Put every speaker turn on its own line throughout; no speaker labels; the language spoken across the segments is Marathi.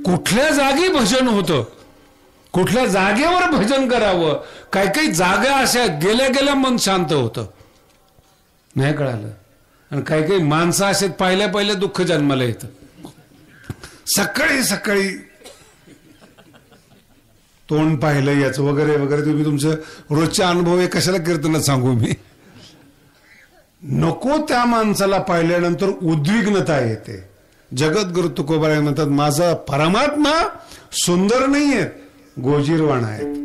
कुठल्या जागी भजन होतं, कुठल्या जागेवर भजन करावं. काही काही जागा अशा गेल्या गेल्या मन शांत होतं, नाही कळालं. आणि काही काही माणसं असेल पहिल्या पहिल्या दुःख जन्माला येतं. सकाळी सकाळी तोंड पाहिलं याचं वगैरे वगैरे, तुम्ही तुमचं रोजचे अनुभव आहे, कशाला कीर्तनात सांगू मी. नको त्या माणसाला पाहिल्यानंतर उद्विग्नता येते. जगद्गुरु तुकोबाराय म्हणतात, माझा परमात्मा सुंदर नाही आहेत, गोजीरवाणा आहेत.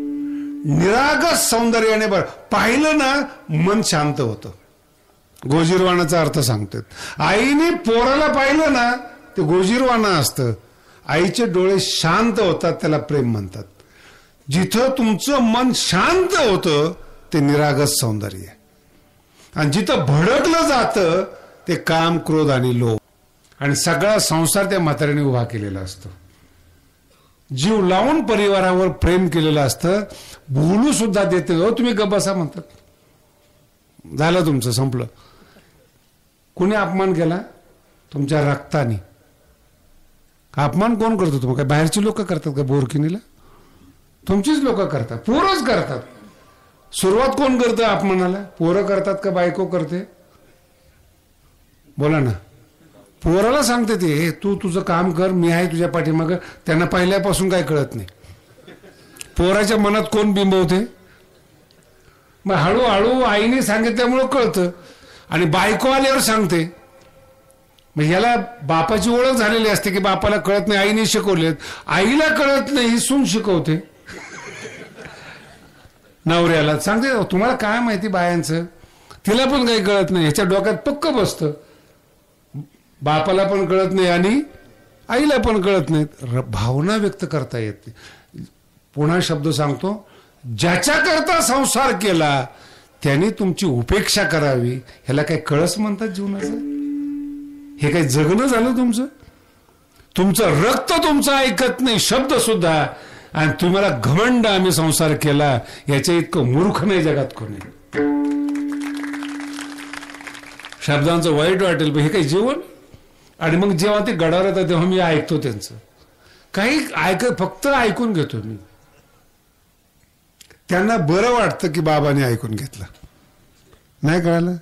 निरागस सौंदर्याने पाहिलं ना मन शांत होतं. गोजीरवाणाचा अर्थ सांगतात. आईने पोराला पाहिलं ना ते गोजीरवाणा असतं. आईचे डोळे शांत होतात, त्याला प्रेम म्हणतात. जिथं तुमचं मन शांत होतं ते निरागस सौंदर्य. आणि जिथं भडकलं जातं ते काम, क्रोध आणि लोभ. आणि सगळा संसार त्या म्हाताऱ्याने उभा केलेला असतो. जीव लावून परिवारावर प्रेम केलेलं असतं. बोलू सुद्धा देते, हो तुम्ही गप्प बसा म्हणतात. झालं तुमचं, संपलं. कुणी अपमान केला तुमच्या रक्ताने. अपमान कोण करतो तुम्हाला? काय बाहेरची लोक करतात का बोरकिनीला? तुमचीच लोक करतात, पोरच करतात. सुरुवात कोण करतं अपमानाला? पोरं करतात का बायको करते? बोला ना. पोराला सांगते ते, तू तुझं काम कर, मी आहे तुझ्या पाठीमागं. त्यांना पहिल्यापासून काय कळत नाही. पोराच्या मनात कोण बिंबवते? मग हळूहळू आईने सांगितल्यामुळं कळतं. आणि बायको आल्यावर सांगते. मग याला बापाची ओळख झालेली असते की बापाला कळत नाही, आईने शिकवलेत. आईला कळत नाही, ही सून शिकवते नवऱ्याला. सांगते तुम्हाला काय माहिती बायांचं, तिला पण काही कळत नाही. ह्याच्या डोक्यात पक्क बसतं. बापाला पण कळत नाही आणि आईला पण कळत नाही. भावना व्यक्त करता येते. पुन्हा शब्द सांगतो, ज्याच्याकरता संसार केला त्याने तुमची उपेक्षा करावी. ह्याला काय कळस म्हणतात जीवनाचं? हे काही जगणं झालं तुमचं? तुमचं रक्त तुमचं ऐकत नाही, शब्द सुद्धा. आणि तुम्हाला घमंड आम्ही संसार केला, याच्या इतकं मूर्ख नाही जगात कोणी. शब्दांचं वाईट वाटेल, पण हे काही जीवन. आणि मग जेव्हा ते गडावर येतात तेव्हा मी ऐकतो त्यांचं. काही फक्त ऐकून घेतो मी. त्यांना बरं वाटतं की बाबाने ऐकून घेतलं. नाही कळालं?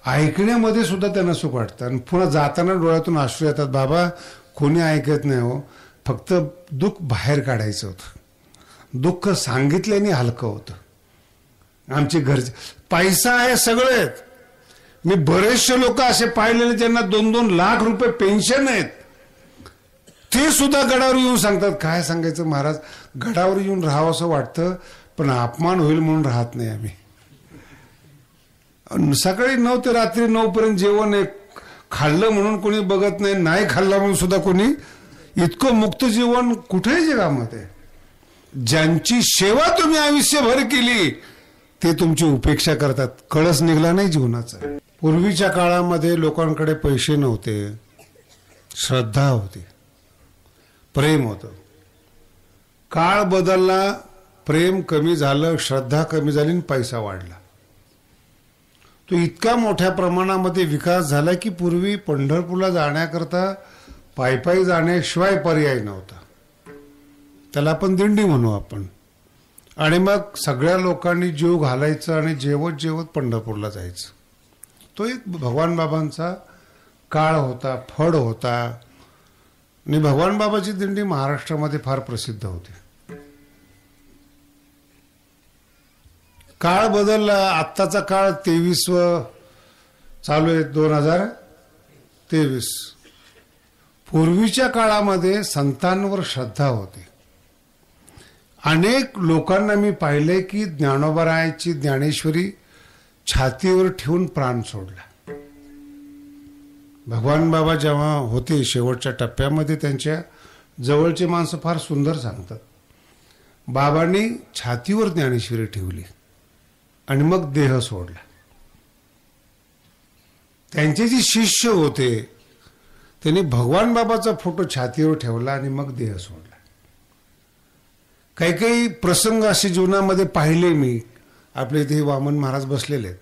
ऐकण्यामध्ये सुद्धा त्यांना सुख वाटतं. आणि पुन्हा जाताना डोळ्यातून अश्रू येतात. बाबा कोणी ऐकत नाही हो, फक्त दुःख बाहेर काढायचं होतं. दुःख सांगितल्याने हलकं होतं. आमचे घरचे पैसा आहे सगळे आहेत. मी बरेचसे लोक असे पाहिलेले ज्यांना 2-2 लाख रुपये पेन्शन आहेत. ते सुद्धा गडावर येऊन सांगतात, काय सांगायचं महाराज, गडावर येऊन राहावं असं वाटतं, पण अपमान होईल म्हणून राहत नाही आम्ही. सकाळी 9 ते रात्री 9 पर्यंत जेवण आहे. खाल्लं म्हणून कोणी बघत नाही, नाही खाल्लं म्हणून सुद्धा कोणी. इतकं मुक्त जीवन कुठेही जगामध्ये. ज्यांची सेवा तुम्ही आयुष्यभर केली ते तुमची उपेक्षा करतात. कळस निघला नाही जीवनाचा. पूर्वीच्या काळामध्ये लोकांकडे पैसे नव्हते, श्रद्धा होती, प्रेम होतं. काळ बदलला, प्रेम कमी झालं, श्रद्धा कमी झाली आणि पैसा वाढला. तो इतका मोठ्या प्रमाणामध्ये विकास झाला की पूर्वी पंढरपूरला जाण्याकरता पायी जाण्याशिवाय पर्याय नव्हता. त्याला आपण दिंडी म्हणू आपण. आणि मग सगळ्या लोकांनी जीव घालायचं आणि जेवत जेवत पंढरपूरला जायचं. तो एक भगवान बाबांचा काळ होता, फड होता. आणि भगवान बाबाची दिंडी महाराष्ट्रामध्ये फार प्रसिद्ध होती. काळ बदलला. आत्ताचा काळ 23व चालू आहे, 2023. पूर्वीच्या काळामध्ये संतांवर श्रद्धा होती. अनेक लोकांना मी पाहिले की ज्ञानोबारायांची ज्ञानेश्वरी छातीवर ठेवून प्राण सोडला. भगवान बाबा जेव्हा होते शेवटच्या टप्प्यामध्ये, त्यांच्या जवळचे माणसं फार सुंदर सांगतात, बाबांनी छातीवर ज्ञानेश्वरी ठेवली आणि मग देह सोडला. त्यांचे जे शिष्य होते त्यांनी भगवान बाबाचा फोटो छातीवर ठेवला आणि मग देह सोडला. काही काही प्रसंग असे जीवनामध्ये पाहिले मी. आपले इथे वामन महाराज बसलेले आहेत.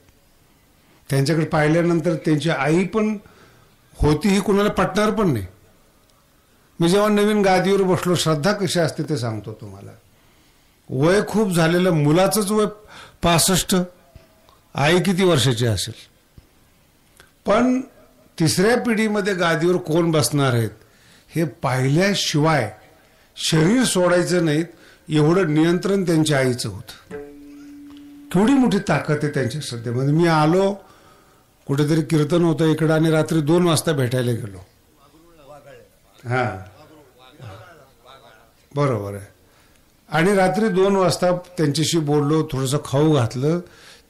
त्यांच्याकडे पाहिल्यानंतर त्यांची आई पण होती, ही कुणाला पटणार पण नाही. मी जेव्हा नवीन गादीवर बसलो, श्रद्धा कशी असते ते सांगतो तुम्हाला. वय खूप झालेलं मुलाचंच वय 65, आई किती वर्षाची असेल. पण तिसऱ्या पिढीमध्ये गादीवर कोण बसणार आहेत हे पाहिल्याशिवाय शरीर सोडायचं नाहीत एवढं नियंत्रण त्यांच्या आईचं होतं. केवढी मोठी ताकद आहे त्यांच्या श्रद्धेमध्ये. मी आलो, कुठेतरी कीर्तन होतं इकडं आणि रात्री 2 वाजता भेटायला गेलो. हा बरोबर आहे. आणि रात्री 2 वाजता त्यांच्याशी बोललो, थोडंसं खाऊ घातलं.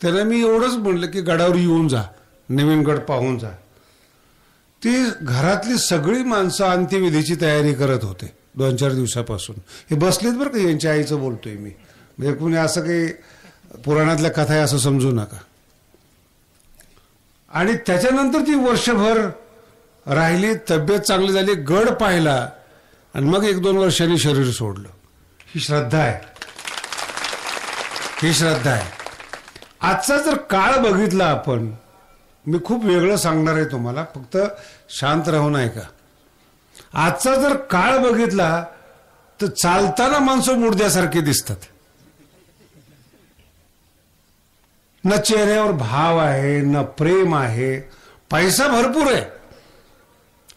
त्याला मी एवढंच म्हणलं की गडावर येऊन जा, नवीन गड पाहून जा. ती घरातली सगळी माणसं अंत्यविधीची तयारी करत होते 2-4 दिवसापासून. हे बसलेत बरं का, यांच्या आईचं बोलतोय मी. म्हणजे कुणी असं काही पुराणातल्या कथा आहे असं समजू नका. आणि त्याच्यानंतर ती वर्षभर राहिली, तब्येत चांगली झाली, गड पाहिला आणि मग 1-2 वर्षांनी शरीर सोडलं. ही श्रद्धा आहे, ही श्रद्धा आहे. आजचा जर काळ बघितला आपण, मी खूप वेगळं सांगणार आहे तुम्हाला, फक्त शांत राहून ऐका. आजचा जर काळ बघितला तर चालताना माणसं मुडद्यासारखे दिसतात. न चेहऱ्यावर भाव आहे, न प्रेम आहे. पैसा भरपूर आहे,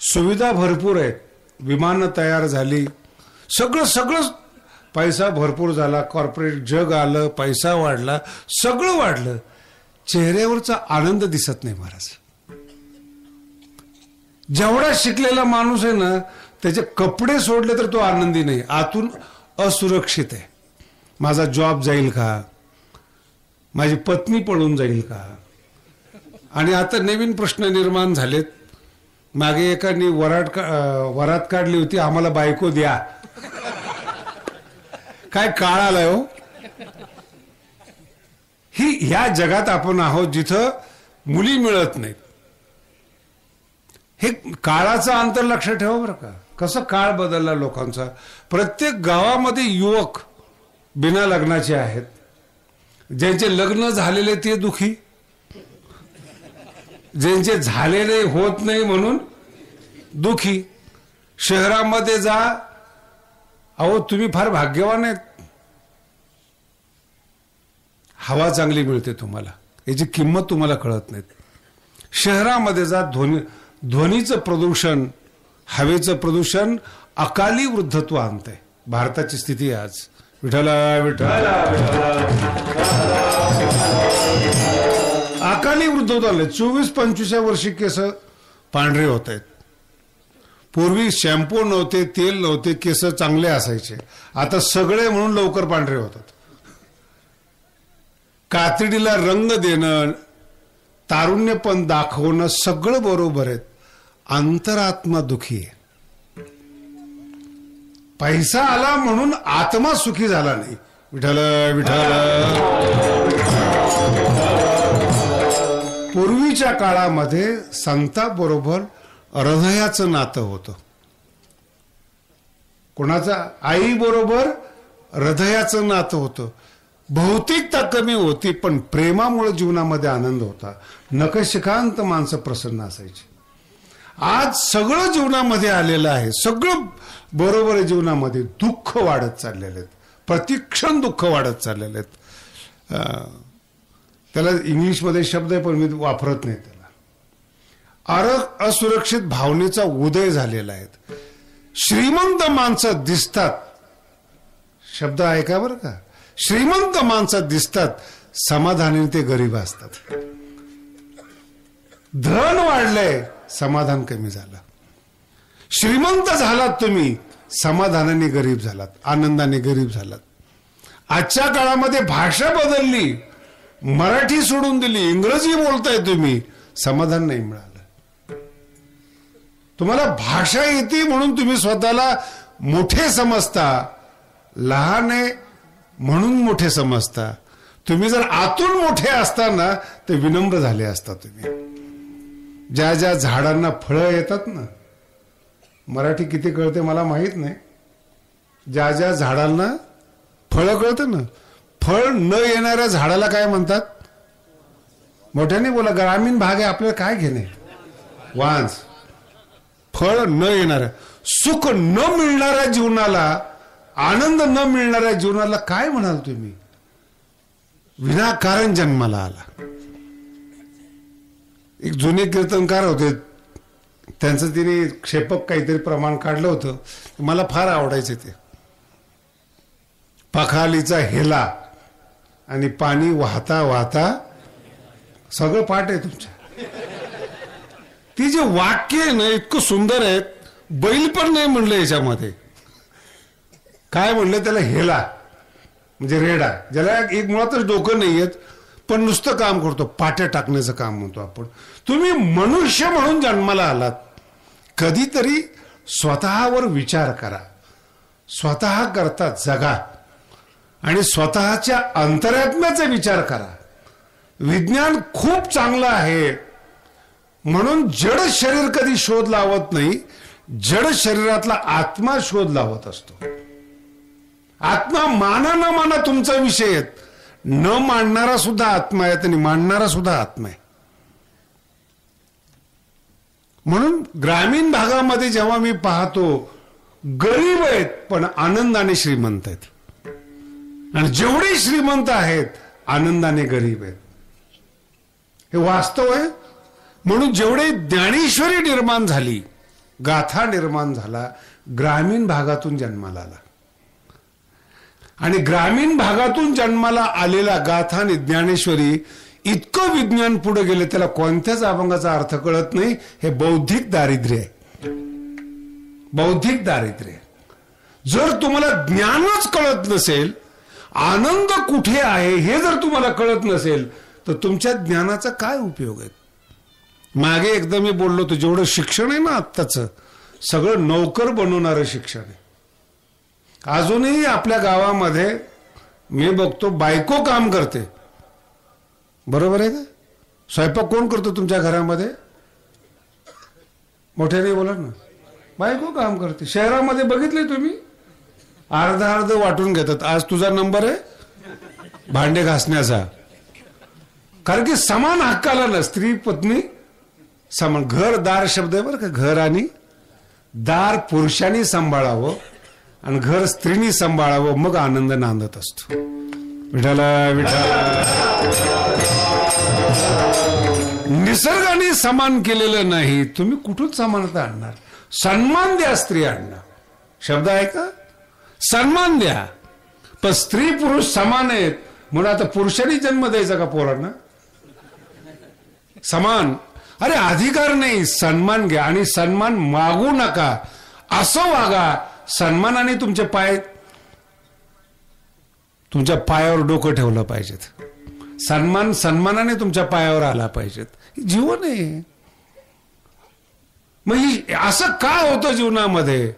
सुविधा भरपूर आहेत, विमानं तयार झाली, सगळं पैसा भरपूर झाला, कॉर्पोरेट जग आलं, पैसा वाढला, सगळं वाढलं. चेहऱ्यावरचा आनंद दिसत नाही महाराज. जेवढा शिकलेला माणूस आहे ना, त्याचे कपडे सोडले तर तो आनंदी नाही, आतून असुरक्षित आहे. माझा जॉब जाईल का, माझी पत्नी पळून जाईल का. आणि आता नवीन प्रश्न निर्माण झालेत. मागे एकाने वरात काढली होती, आम्हाला बायको द्या. काय काळ आलाय हो. ह्या जगात आपण आहोत जिथं मुली मिळत नाहीत. हे काळाचं अंतर लक्षात ठेवा बरं का. कसं काळ बदलला लोकांचा. प्रत्येक गावामध्ये युवक बिना लग्नाचे आहेत. ज्यांचे लग्न झालेले ते दुखी, ज्यांचे झालेले होत नाही म्हणून दुखी. शहरामध्ये जा, अहो तुम्ही फार भाग्यवान आहेत, हवा चांगली मिळते तुम्हाला, याची किंमत तुम्हाला कळत नाही. शहरामध्ये जा, ध्वनीचं प्रदूषण, हवेचं प्रदूषण अकाली वृद्धत्व आणतंय. भारताची स्थिती आज. विठ्ठला विठ्ठला अकाली वृद्धत्व आलंय. 24-25 वर्षी केस पांढरे होत आहेत. पूर्वी शॅम्पू नव्हते, तेल नव्हते, केस चांगले असायचे. आता सगळे म्हणून लवकर पांढरे होतात. कातडीला रंग देणं, तारुण्यपण दाखवणं सगळं बरोबर आहे. अंतरात्मा दुखी आहे. पैसा आला म्हणून आत्मा सुखी झाला नाही. विठ्ठल विठ्ठल. पूर्वीच्या काळामध्ये संताबरोबर हृदयाचं नातं होतं. कोणाचं? आई बरोबर हृदयाचं नातं होतं. भौतिकता कमी होती पण प्रेमामुळे जीवनामध्ये आनंद होता. नखशिखांत माणसं प्रसन्न असायची. आज सगळं जीवनामध्ये आलेलं आहे, सगळं बरोबर आहे. जीवनामध्ये दुःख वाढत चाललेले आहेत, प्रतिक्षण दुःख वाढत चाललेले आहेत. त्याला इंग्लिशमध्ये शब्द आहे पण मी वापरत नाही त्याला. असुरक्षित भावनेचा उदय झालेला आहे. श्रीमंत माणसं दिसतात, शब्द ऐका बरं का, श्रीमंत माणसं दिसतात, समाधानाने ते गरीब असतात. धन वाढलंय, समाधान कमी झालं. श्रीमंत झालात तुम्ही, समाधानाने गरीब झालात, आनंदाने गरीब झालात. आजच्या काळामध्ये भाषा बदलली, मराठी सोडून दिली, इंग्रजी बोलताय तुम्ही, समाधान नाही मिळालं. तुम्हाला भाषा येते म्हणून तुम्ही स्वतःला मोठे समजता, लहान आहे म्हणून मोठे समजता. तुम्ही जर आतून मोठे असताना ते विनम्र झाले असता. तुम्ही ज्या ज्या झाडांना फळं येतात ना, मराठी किती कळते मला माहित नाही, ज्या ज्या झाडांना फळं कळतं ना, फळ न येणाऱ्या झाडाला काय म्हणतात? मोठ्याने बोला, ग्रामीण भाग आहे आपल्याला काय घेणे. वांज. फळ न येणाऱ्या, सुख न मिळणाऱ्या जीवनाला, आनंद न मिळणाऱ्या जीवनाला काय म्हणाल तुम्ही? विनाकारण जन्माला आला. एक जुने कीर्तनकार होते, त्यांचं तिने क्षेपक काहीतरी प्रमाण काढलं होतं, मला फार आवडायचे ते. पखालीचा हेला आणि पाणी वाहता वाहता, सगळं पाठ आहे तुमच्या. ती जे वाक्य आहे ना इतकं सुंदर आहे. बैल पण नाही म्हणलं याच्यामध्ये. काय म्हणलं त्याला? हेला म्हणजे रेडा, ज्याला एक मुळातच डोकं नाही येत पण नुसतं काम करतो, पाट्या टाकण्याचं काम म्हणतो आपण. तुम्ही मनुष्य म्हणून जन्माला आलात. कधीतरी स्वतःवर विचार करा, स्वतः करता जगा आणि स्वतःच्या अंतरात्म्याचा विचार करा. विज्ञान खूप चांगलं आहे म्हणून जड शरीर कधी शोध लावत नाही, जड शरीरातला आत्मा शोध लावत असतो. आत्मा माना न माना तुमचा विषय आहे. न मानणारा सुद्धा आत्मा आहे आणि मानणारा सुद्धा आत्मा आहे. म्हणून ग्रामीण भागामध्ये जेव्हा मी पाहतो, गरीब आहेत पण आनंदाने श्रीमंत आहेत, आणि जेवढे श्रीमंत आहेत आनंदाने गरीब आहेत. हे वास्तव आहे. म्हणून जेवढे ज्ञानेश्वरी निर्माण झाली, गाथा निर्माण झाला, ग्रामीण भागातून जन्माला आला. आणि ग्रामीण भागातून जन्माला आलेला गाथा आणि ज्ञानेश्वरी इतकं विज्ञान पुढे गेले, त्याला कोणत्याच अभंगाचा अर्थ कळत नाही. हे बौद्धिक दारिद्र्य आहे, बौद्धिक दारिद्र्य. जर तुम्हाला ज्ञानच कळत नसेल, आनंद कुठे आहे हे जर तुम्हाला कळत नसेल, तर तुमच्या ज्ञानाचा काय उपयोग आहे? मागे एकदा मी बोललो होतो, जेवढं शिक्षण आहे ना आत्ताचं, सगळं नोकर बनवणारं शिक्षण आहे. अजूनही आपल्या गावामध्ये मी बघतो बायको काम करते. बरोबर आहे का? स्वयंपाक कोण करतो तुमच्या घरामध्ये? मोठ्याने बोला ना. बायको काम करते. शहरामध्ये बघितले तुम्ही, अर्धा अर्ध वाटून घेतात. आज तुझा नंबर आहे भांडे घासण्याचा, कारण की समान हक्काला ना स्त्री पत्नी समान. घर दार शब्द आहे बरं का. घर आणि दार पुरुषांनी सांभाळावं आणि घर स्त्रीनी सांभाळावं, मग आनंद नांदत असतो. विठाला विठाला. निसर्गाने समान केलेलं नाही, तुम्ही कुठून समानता आणणार? सन्मान द्या स्त्रियांना, शब्द आहे का? सन्मान द्या. पण स्त्री पुरुष समान आहेत म्हणून आता पुरुषांनी जन्म द्यायचा का पोरांना? समान. अरे अधिकार नाही, सन्मान घ्या. आणि सन्मान मागू नका, असं वागा. सन्मानाने तुमच्या पायावर डोकं ठेवलं पाहिजेत. सन्मानाने तुमच्या पायावर आला पाहिजेत. जीवन आहे. मग असं का होतं जीवनामध्ये?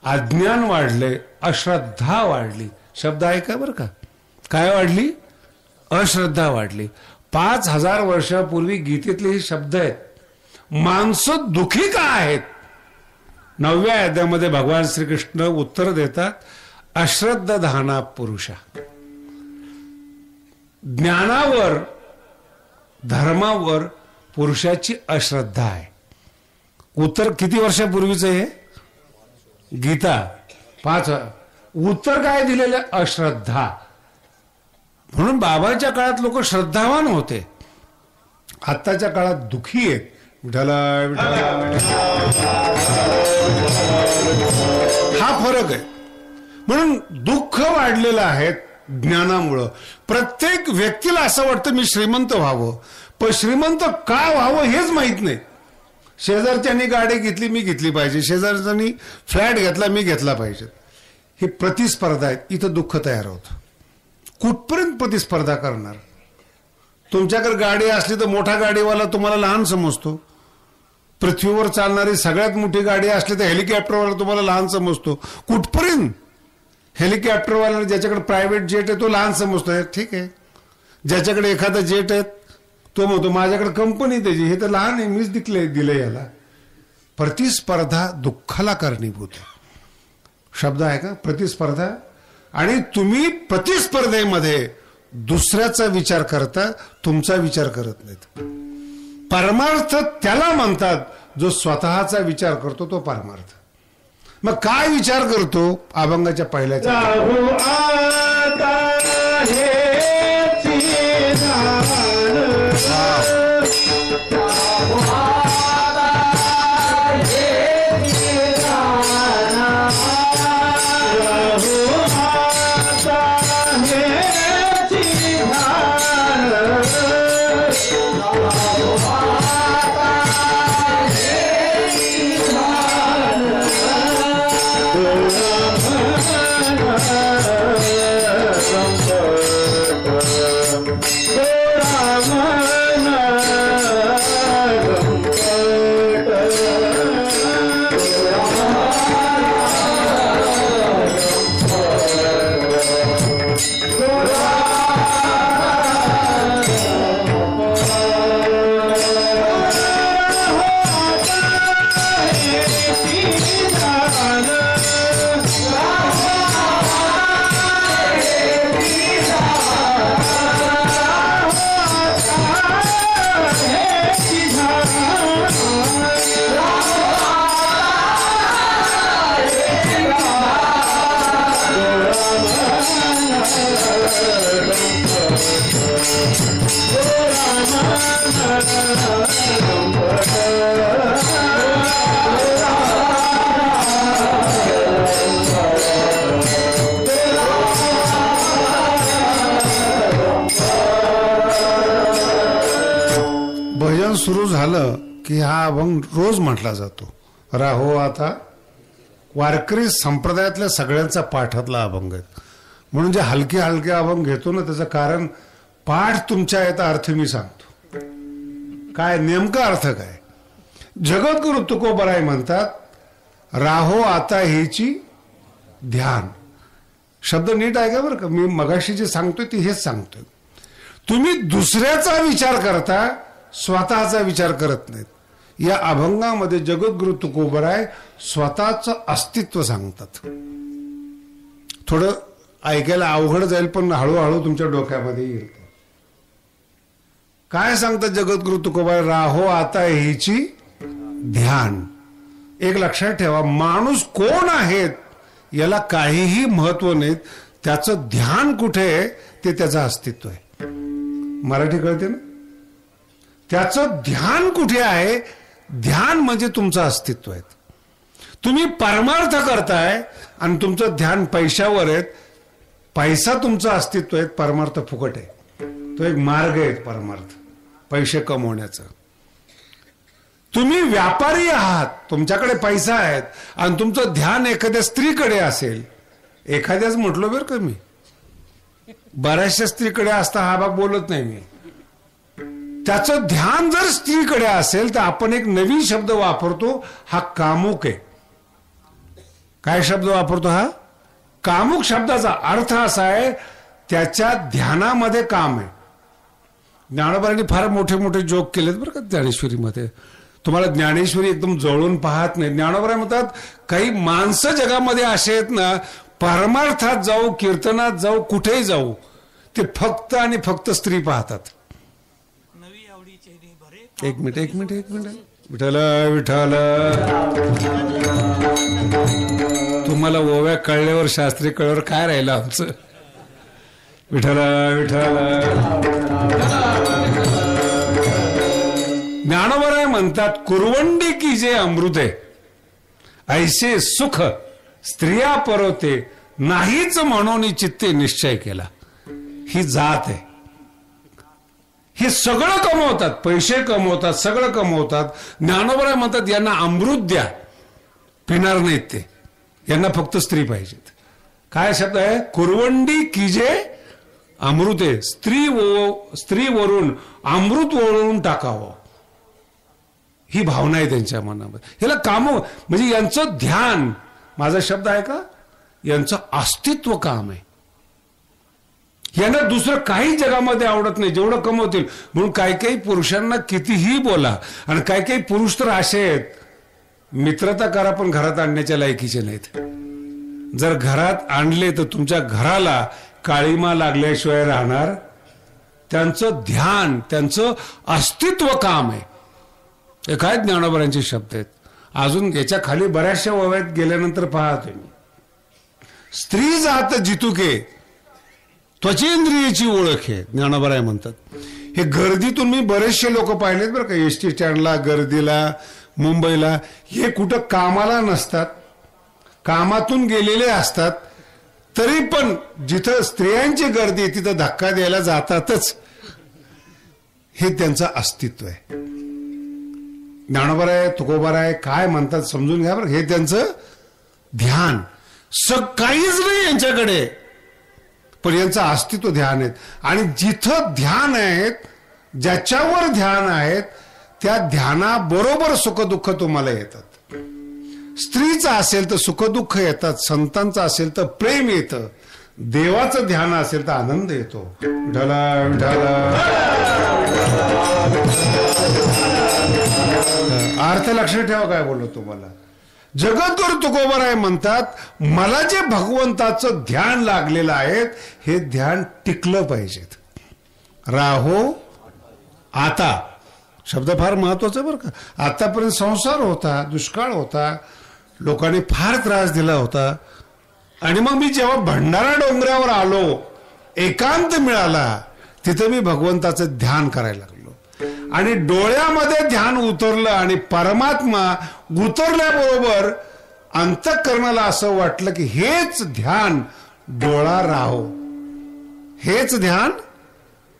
अज्ञान वाढले, अश्रद्धा वाढली. शब्द आहे का बरं का? काय वाढली? अश्रद्धा वाढली. 5000 वर्षापूर्वी गीतेतले हे शब्द आहेत. माणसं दुखी का आहेत? 9व्या अध्यायामध्ये भगवान श्रीकृष्ण उत्तर देतात, अश्रद्धाधाना पुरुषा. ज्ञानावर, धर्मावर पुरुषाची अश्रद्धा आहे. उत्तर किती वर्षापूर्वीचं हे? गीता 5. उत्तर काय दिलेलं? अश्रद्धा. म्हणून बाबाच्या काळात लोक श्रद्धावान होते, आत्ताच्या काळात दुखी आहेत. विठाला हा फरक आहे. म्हणून दुःख वाढलेलं आहे ज्ञानामुळं. प्रत्येक व्यक्तीला असं वाटतं मी श्रीमंत व्हावं, पण श्रीमंत का व्हावं हेच माहित नाही. शेजारच्यानी गाडी घेतली, मी घेतली पाहिजे. शेजारच्यानी फ्लॅट घेतला, मी घेतला पाहिजे. ही प्रतिस्पर्धा आहे. इथं दुःख तयार होतं. कुठपर्यंत प्रतिस्पर्धा करणार? तुमच्याकडे गाडी असली तर मोठा गाडीवाला तुम्हाला लहान समजतो. पृथ्वीवर चालणारी सगळ्यात मोठी गाडी असली तर हेलिकॉप्टरवाला तुम्हाला लहान समजतो. कुठपर्यंत? हेलिकॉप्टरवाला ज्याच्याकडे प्रायव्हेट जेट आहे तो लहान समजतो. ठीक आहे. ज्याच्याकडे एखादा जेट आहे तो म्हणतो माझ्याकडे कंपनी त्याची, हे तर लहान आहे, मीच दिले याला. प्रतिस्पर्धा दुःखाला कारणीभूत आहे. शब्द आहे का? प्रतिस्पर्धा. आणि तुम्ही प्रतिस्पर्धेमध्ये दुसऱ्याचा विचार करता, तुमचा विचार करत नाहीत. परमार्थ त्याला म्हणतात जो स्वतःचा विचार करतो, तो परमार्थ. मग काय विचार करतो अभंगाच्या पहिल्याच्या भजन सुरू झालं की हा अभंग रोज म्हटला जातो. राहो आता वारकरी संप्रदायातल्या सगळ्यांचा पाठातला अभंग आहे. म्हणून जे हलके हलके अभंग घेतो ना त्याचं कारण पाठ तुमच्या याचा अर्थ मी सांगतो. काय नेमका अर्थ काय. जगद्गुरु तुकोबराय म्हणतात राहो आता हेची ध्यान. शब्द नीट आहे का बरं का. मी मगाशी जे सांगतोय ती हेच सांगतोय. तुम्ही दुसऱ्याचा विचार करता स्वतःचा विचार करत नाहीत. या अभंगामध्ये जगद्गुरु तुकोबराय स्वतःचं अस्तित्व सांगतात. थोडं ऐकायला अवघड जाईल पण हळूहळू तुमच्या डोक्यामध्ये येईल. काय सांगतात जगद्गुरु तुकोबराय. राहो आता हेची ध्यान. एक लक्षात ठेवा माणूस कोण आहेत याला काहीही महत्व नाही. त्याचं ध्यान कुठे आहे ते त्याचं अस्तित्व आहे. मराठी कळते ना. त्याचं ध्यान कुठे आहे. ध्यान म्हणजे तुमचं अस्तित्व आहे. तुम्ही परमार्थ करताय आणि तुमचं ध्यान पैशावर आहे. पैसा तुमचं अस्तित्व आहे. परमार्थ फुकट आहे. तो एक मार्ग आहे परमार्थ पैसे कमवण्याचा. तुम्ही व्यापारी आहात. तुमच्याकडे पैसा आहे आणि तुमचं ध्यान एखाद्या स्त्रीकडे असेल. एखाद्याच म्हटलो बरं का मी. बऱ्याचशा स्त्रीकडे असता हा भाग बोलत नाही मी. त्याचं ध्यान जर स्त्रीकडे असेल तर आपण एक नवीन शब्द वापरतो. हा कामुक आहे. काय शब्द वापरतो हा. कामुक शब्दाचा अर्थ असा आहे त्याच्या ध्यानामध्ये काम आहे. ज्ञानोबांनी फार मोठे मोठे जोक केलेत बरं का ज्ञानेश्वरीमध्ये. तुम्हाला ज्ञानेश्वरी एकदम जवळून पाहत नाही. ज्ञानोबा म्हणतात काही माणसं जगामध्ये असे आहेत ना परमार्थात जाऊ कीर्तनात जाऊ कुठेही जाऊ ते फक्त आणि फक्त स्त्री पाहतात. एक मिनिट विठ्ठल विठ्ठल. तुम्हाला ओव्या कळल्यावर शास्त्री कळल्यावर काय राहिलं आमचं. विठ्ठल विठ्ठल. ज्ञानोबराय म्हणतात कुरवंडी की जे अमृत आहे ऐसे सुख स्त्रिया परवते नाहीच म्हणून चित्ते निश्चय केला. ही जात आहे. हे सगळं कमवतात. पैसे कमवतात सगळं कमवतात. ज्ञानोबराय म्हणतात यांना अमृत द्या पिणार नाहीत ते. यांना फक्त स्त्री पाहिजेत. काय शब्द आहे. कुरवंडी कीजे अमृत आहे. स्त्रीवरून अमृत ओळून टाकावं ही भावना आहे त्यांच्या मनामध्ये. ह्याला काम म्हणजे यांचं ध्यान. माझा शब्द आहे का. यांचं अस्तित्व काम आहे. यांना दुसरं काही जगामध्ये आवडत नाही जेवढं कमवतील. म्हणून काही काही पुरुषांना कितीही बोला आणि काही काही पुरुष तर असे आहेत मित्रता करा पण घरात आणण्याच्या लायकीचे नाहीत. जर घरात आणले तर तुमच्या घराला काळीमा लागल्याशिवाय राहणार. त्यांचं ध्यान त्यांचं अस्तित्व काम आहे. हे काय ज्ञानोबरांचे शब्द आहेत. अजून याच्या खाली बऱ्याचशा ओव्यात गेल्यानंतर पहा तुम्ही, स्त्री जात जितुके त्वचेंद्रियेची ओळख आहे, ज्ञानोबराय म्हणतात. हे गर्दीतून मी बरेचसे लोक पाहिलेत बरं का, एसटी स्टँडला, गर्दीला, मुंबईला. हे कुठं कामाला नसतात, कामातून गेलेले असतात, तरी पण जिथं स्त्रियांची गर्दी आहे तिथं धक्का द्यायला जातातच. हे त्यांचं अस्तित्व आहे. ज्ञानोबराय, तुकोबाराय काय म्हणतात समजून घ्या बरं. हे त्यांचं ध्यान. काहीच नाही यांच्याकडे, पण यांचं अस्तित्व ध्यान आहेत. आणि जिथं ध्यान आहेत, ज्याच्यावर ध्यान आहेत, त्या ध्यानाबरोबर सुखदुःख तुम्हाला येतात. स्त्रीचं असेल तर सुखदुःख येतात, संतांचं असेल तर प्रेम येतं, देवाचं ध्यान असेल तर आनंद येतो. विठ्ठला विठ्ठला. अर्थ लक्षात ठेवा काय बोललो तुम्हाला. जगद्गुरु तुकोबाराय म्हणतात, मला जे भगवंताचं ध्यान लागलेलं आहे हे ध्यान टिकलं पाहिजेत. राहो आता शब्द फार महत्वाचा बरं का. आतापर्यंत संसार होता, दुष्काळ होता, लोकांनी फार त्रास दिला होता. आणि मग मी जेव्हा भंडारा डोंगरावर आलो, एकांत मिळाला, तिथं मी भगवंताचं ध्यान करायला लागलो. आणि डोळ्यामध्ये ध्यान उतरलं आणि परमात्मा उतरल्याबरोबर अंतःकरणाला असं वाटलं की हेच ध्यान डोळा राहो, हेच ध्यान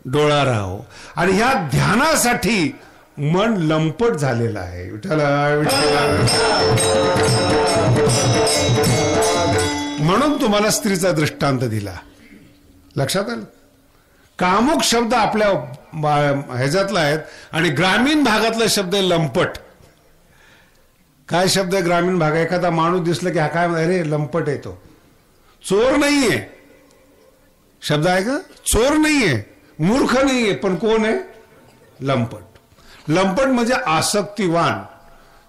डोळा राहो. आणि ह्या ध्यानासाठी मन लंपट झालेलं आहे. विठ्ठला विठ्ठला. म्हणून तुम्हाला स्त्रीचा दृष्टांत दिला. लक्षात आलं. कामुक शब्द आपल्या ह्याच्यातला आहेत आणि ग्रामीण भागातला शब्द आहे लंपट. काय शब्द आहे ग्रामीण भाग? एखादा माणूस दिसला की हा काय, अरे लंपट आहे, तो चोर नाहीये. शब्द आहे का? चोर नाहीये, मूर्ख नाहीये, पण कोण आहे? लंपट. लंपट म्हणजे आसक्तिवान,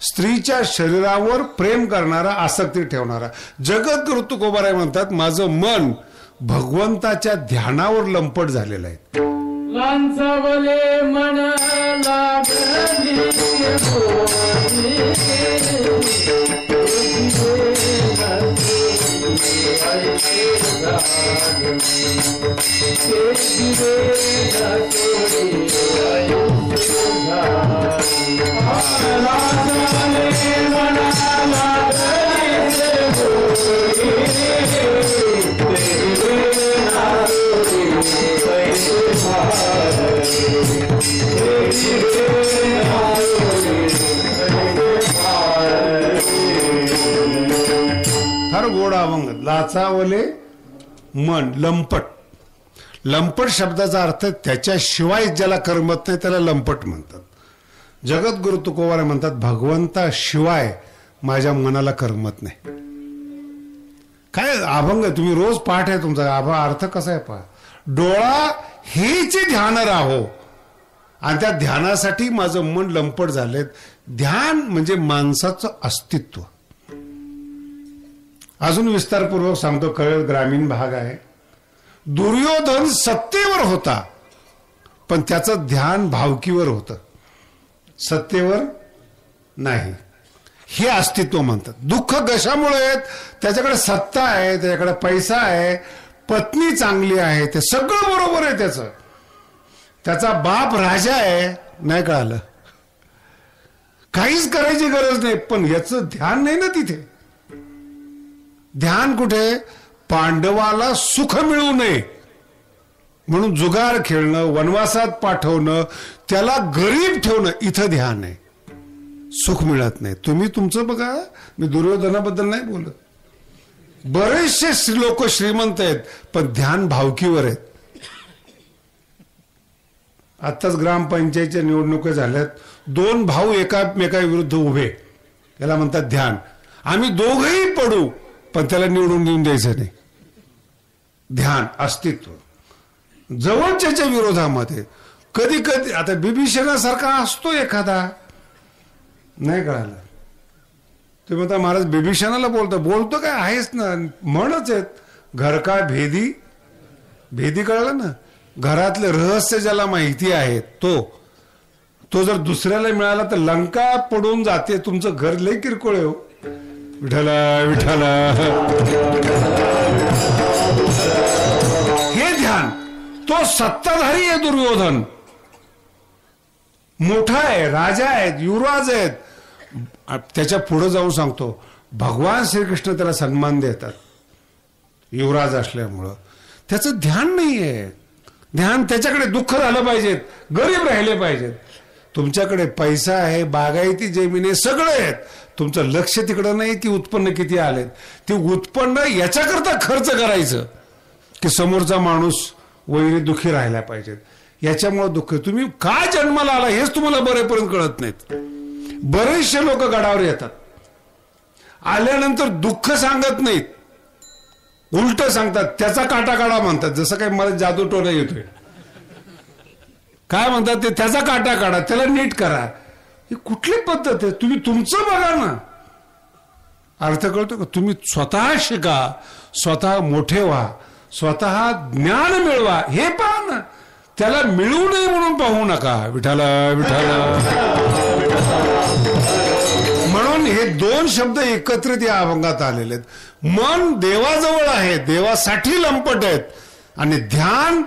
स्त्रीच्या शरीरावर प्रेम करणारा, आसक्ती ठेवणारा. जगद्गुरु तुकोबाराय म्हणतात, माझं मन भगवंताच्या ध्यानावर लंपट झालेलं आहे.
लांचावले मन लागली
फार गोड अभंग. लाचावले मन लंपट. लंपट शब्दाचा अर्थ त्याच्याशिवाय ज्याला करमत नाही त्याला लंपट म्हणतात. जगद्गुरु तुकोबाराय म्हणतात, भगवंताशिवाय माझ्या मनाला करमत नाही. काय अभंग तुम्ही रोज पाठ आहे तुमचा. अर्थ कसा आहे पहा. डोळा हेच ध्यान राहो, आणि त्या ध्यानासाठी माझं मन लंपट झाले. ध्यान म्हणजे माणसाचं अस्तित्व. अजून विस्तारपूर्वक सांगतो. कळेल, ग्रामीण भाग आहे. दुर्योधन सत्तेवर होता, पण त्याचं ध्यान भावकीवर होतं, सत्तेवर नाही. हे अस्तित्व म्हणतात. दुःख कशामुळे आहेत? त्याच्याकडे सत्ता आहे, त्याच्याकडे पैसा आहे, पत्नी चांगली आहे, ते सगळं बरोबर आहे त्याचं. त्याचा बाप राजा आहे, नाही कळालं, काहीच करायची गरज नाही, पण याचं ध्यान नाही ना तिथे. ध्यान कुठे? पांडवाला सुख मिळू नये म्हणून जुगार खेळणं, वनवासात पाठवणं, त्याला गरीब ठेवणं, इथं ध्यान आहे. सुख मिळत नाही. तुम्ही तुमचं बघा. मी दुर्योधनाबद्दल नाही बोलत. बरेचसे लोक श्रीमंत आहेत, पण ध्यान भावकीवर आहेत. आत्ताच ग्रामपंचायतच्या निवडणुका झाल्यात. 2 भाऊ एकामेकाविरुद्ध उभे, याला म्हणतात ध्यान. आम्ही दोघंही पडू, पण त्याला निवडून देऊन द्यायचं नाही. ध्यान, अस्तित्व. जवळच्या विरोधामध्ये कधी कधी आता बिभीषणासारखा असतो एखादा, नाही कळालं. तुम्ही म्हणता महाराज बिभीषणाला बोलतो काय? आहेच ना, म्हणच आहेत. घर का भेदी, भेदी कळलं ना, घरातले रहस्य ज्याला माहिती आहे तो तो जर दुसऱ्याला मिळाला तर लंका पडून जाते. तुमचं घर लय किरकोळ आहे हो. विठाला विठाला हे ध्यान. तो सत्ताधारी आहे दुर्योधन, मोठा आहे, राजा आहेत, युवराज आहेत. त्याच्या पुढे जाऊन सांगतो भगवान श्रीकृष्ण त्याला सन्मान देतात युवराज असल्यामुळं. त्याचं ध्यान नाहीये. ध्यान त्याच्याकडे दुःख झालं पाहिजेत, गरीब राहिले पाहिजेत. तुमच्याकडे पैसा आहे, बागायती जमीन सगळं आहेत, तुमचं लक्ष तिकडं नाही की उत्पन्न किती आलेत. ते उत्पन्न याच्याकरता खर्च करायचं की समोरचा माणूस वैरी दुखी राहायला पाहिजेत. याच्यामुळे दुःख. तुम्ही का जन्माला आला हेच तुम्हाला बरेपर्यंत कळत नाहीत. बरेचसे लोक गडावर येतात, आल्यानंतर दुःख सांगत नाहीत, उलट सांगतात. त्याचा काटा काढा म्हणतात. जसं काही मला जादू टोला येतोय, काय म्हणतात ते, त्याचा काटा काढा, त्याला नीट करा. ही कुठली पद्धत आहे? तुम्ही तुमचं बघा ना. अर्थ कळतो का? तुम्ही स्वतः शिका, स्वतः मोठे व्हा, स्वतः ज्ञान मिळवा, हे पहा ना. त्याला मिळू नये म्हणून पाहू नका. विठाला विठाला. म्हणून हे दोन शब्द एकत्रित या अभंगात आलेले आहेत. मन देवाजवळ आहे, देवासाठी लंपट आहेत, आणि ध्यान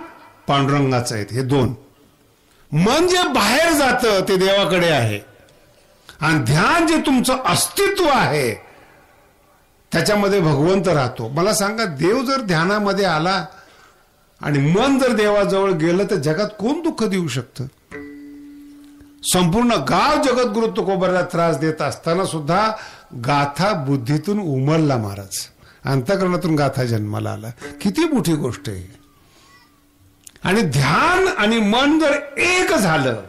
पांडुरंगाचं आहेत. हे दोन. मन जे बाहेर जातं ते देवाकडे आहे, आणि ध्यान जे तुमचं अस्तित्व आहे त्याच्यामध्ये भगवंत राहतो. मला सांगा, देव जर ध्यानामध्ये आला आणि मन जर देवाजवळ गेलं तर जगात कोण दुःख देऊ शकतं? संपूर्ण गाव जगद्गुरु तुकोबाला त्रास देत असताना सुद्धा गाथा बुद्धीतून उमलला महाराज, अंतःकरणातून गाथा जन्माला आला. किती मोठी गोष्ट आहे. आणि ध्यान आणि मन जर एक झालं,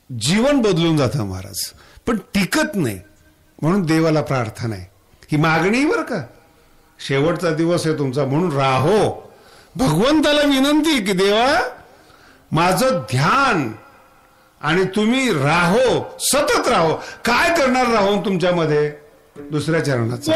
जीवन बदलून जातं महाराज. पण टिकत नाही. म्हणून देवाला प्रार्थना आहे, ही मागणी बरं का, शेवटचा दिवस आहे तुमचा, म्हणून राहो. भगवंताला विनंती की देवा माझं ध्यान, आणि तुम्ही राहो, सतत राहो. काय करणार राहून तुमच्यामध्ये? दुसऱ्या चरणाचं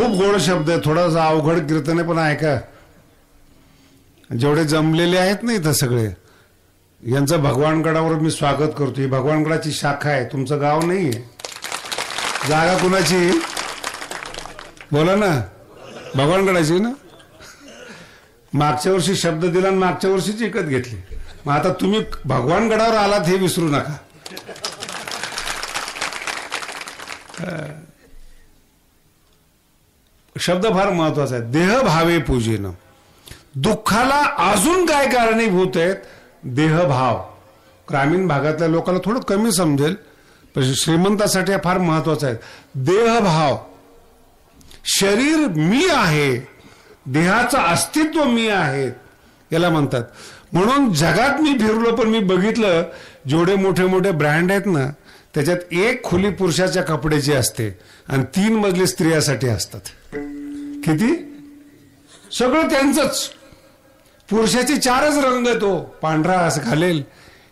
गोड शब्द आहे. थोडासा अवघड कीर्तन आहे, पण ऐका. जेवढे जमलेले आहेत ना इथं सगळे, यांचं भगवानगडावर मी स्वागत करतो. ही भगवानगडाची शाखा आहे, तुमचं गाव नाही आहे. जागा कुणाची? बोला ना. भगवानगडाची ना. मागच्या वर्षी शब्द दिला आणि मागच्या वर्षीच विकत घेतली. मग आता तुम्ही भगवानगडावर आलात हे विसरू नका. शब्द फार महत्वाचा आहे. देहभावे पूजेनं. दुःखाला अजून काय कारणीभूत आहेत? देहभाव. ग्रामीण भागातल्या लोकांना थोडं कमी समजेल, पण श्रीमंतासाठी फार महत्वाचं आहे. देहभाव. शरीर मी आहे, देहाचं अस्तित्व मी आहे, याला म्हणतात. म्हणून जगात मी फिरलो, पण मी बघितलं जेवढे मोठे मोठे ब्रँड आहेत ना, त्याच्यात एक खोली पुरुषाच्या कपड्याची असते आणि 3 मजली स्त्रियासाठी असतात. किती? सगळं त्यांचंच. पुरुषाचे 4च रंग. तो पांढरा असं घालेल,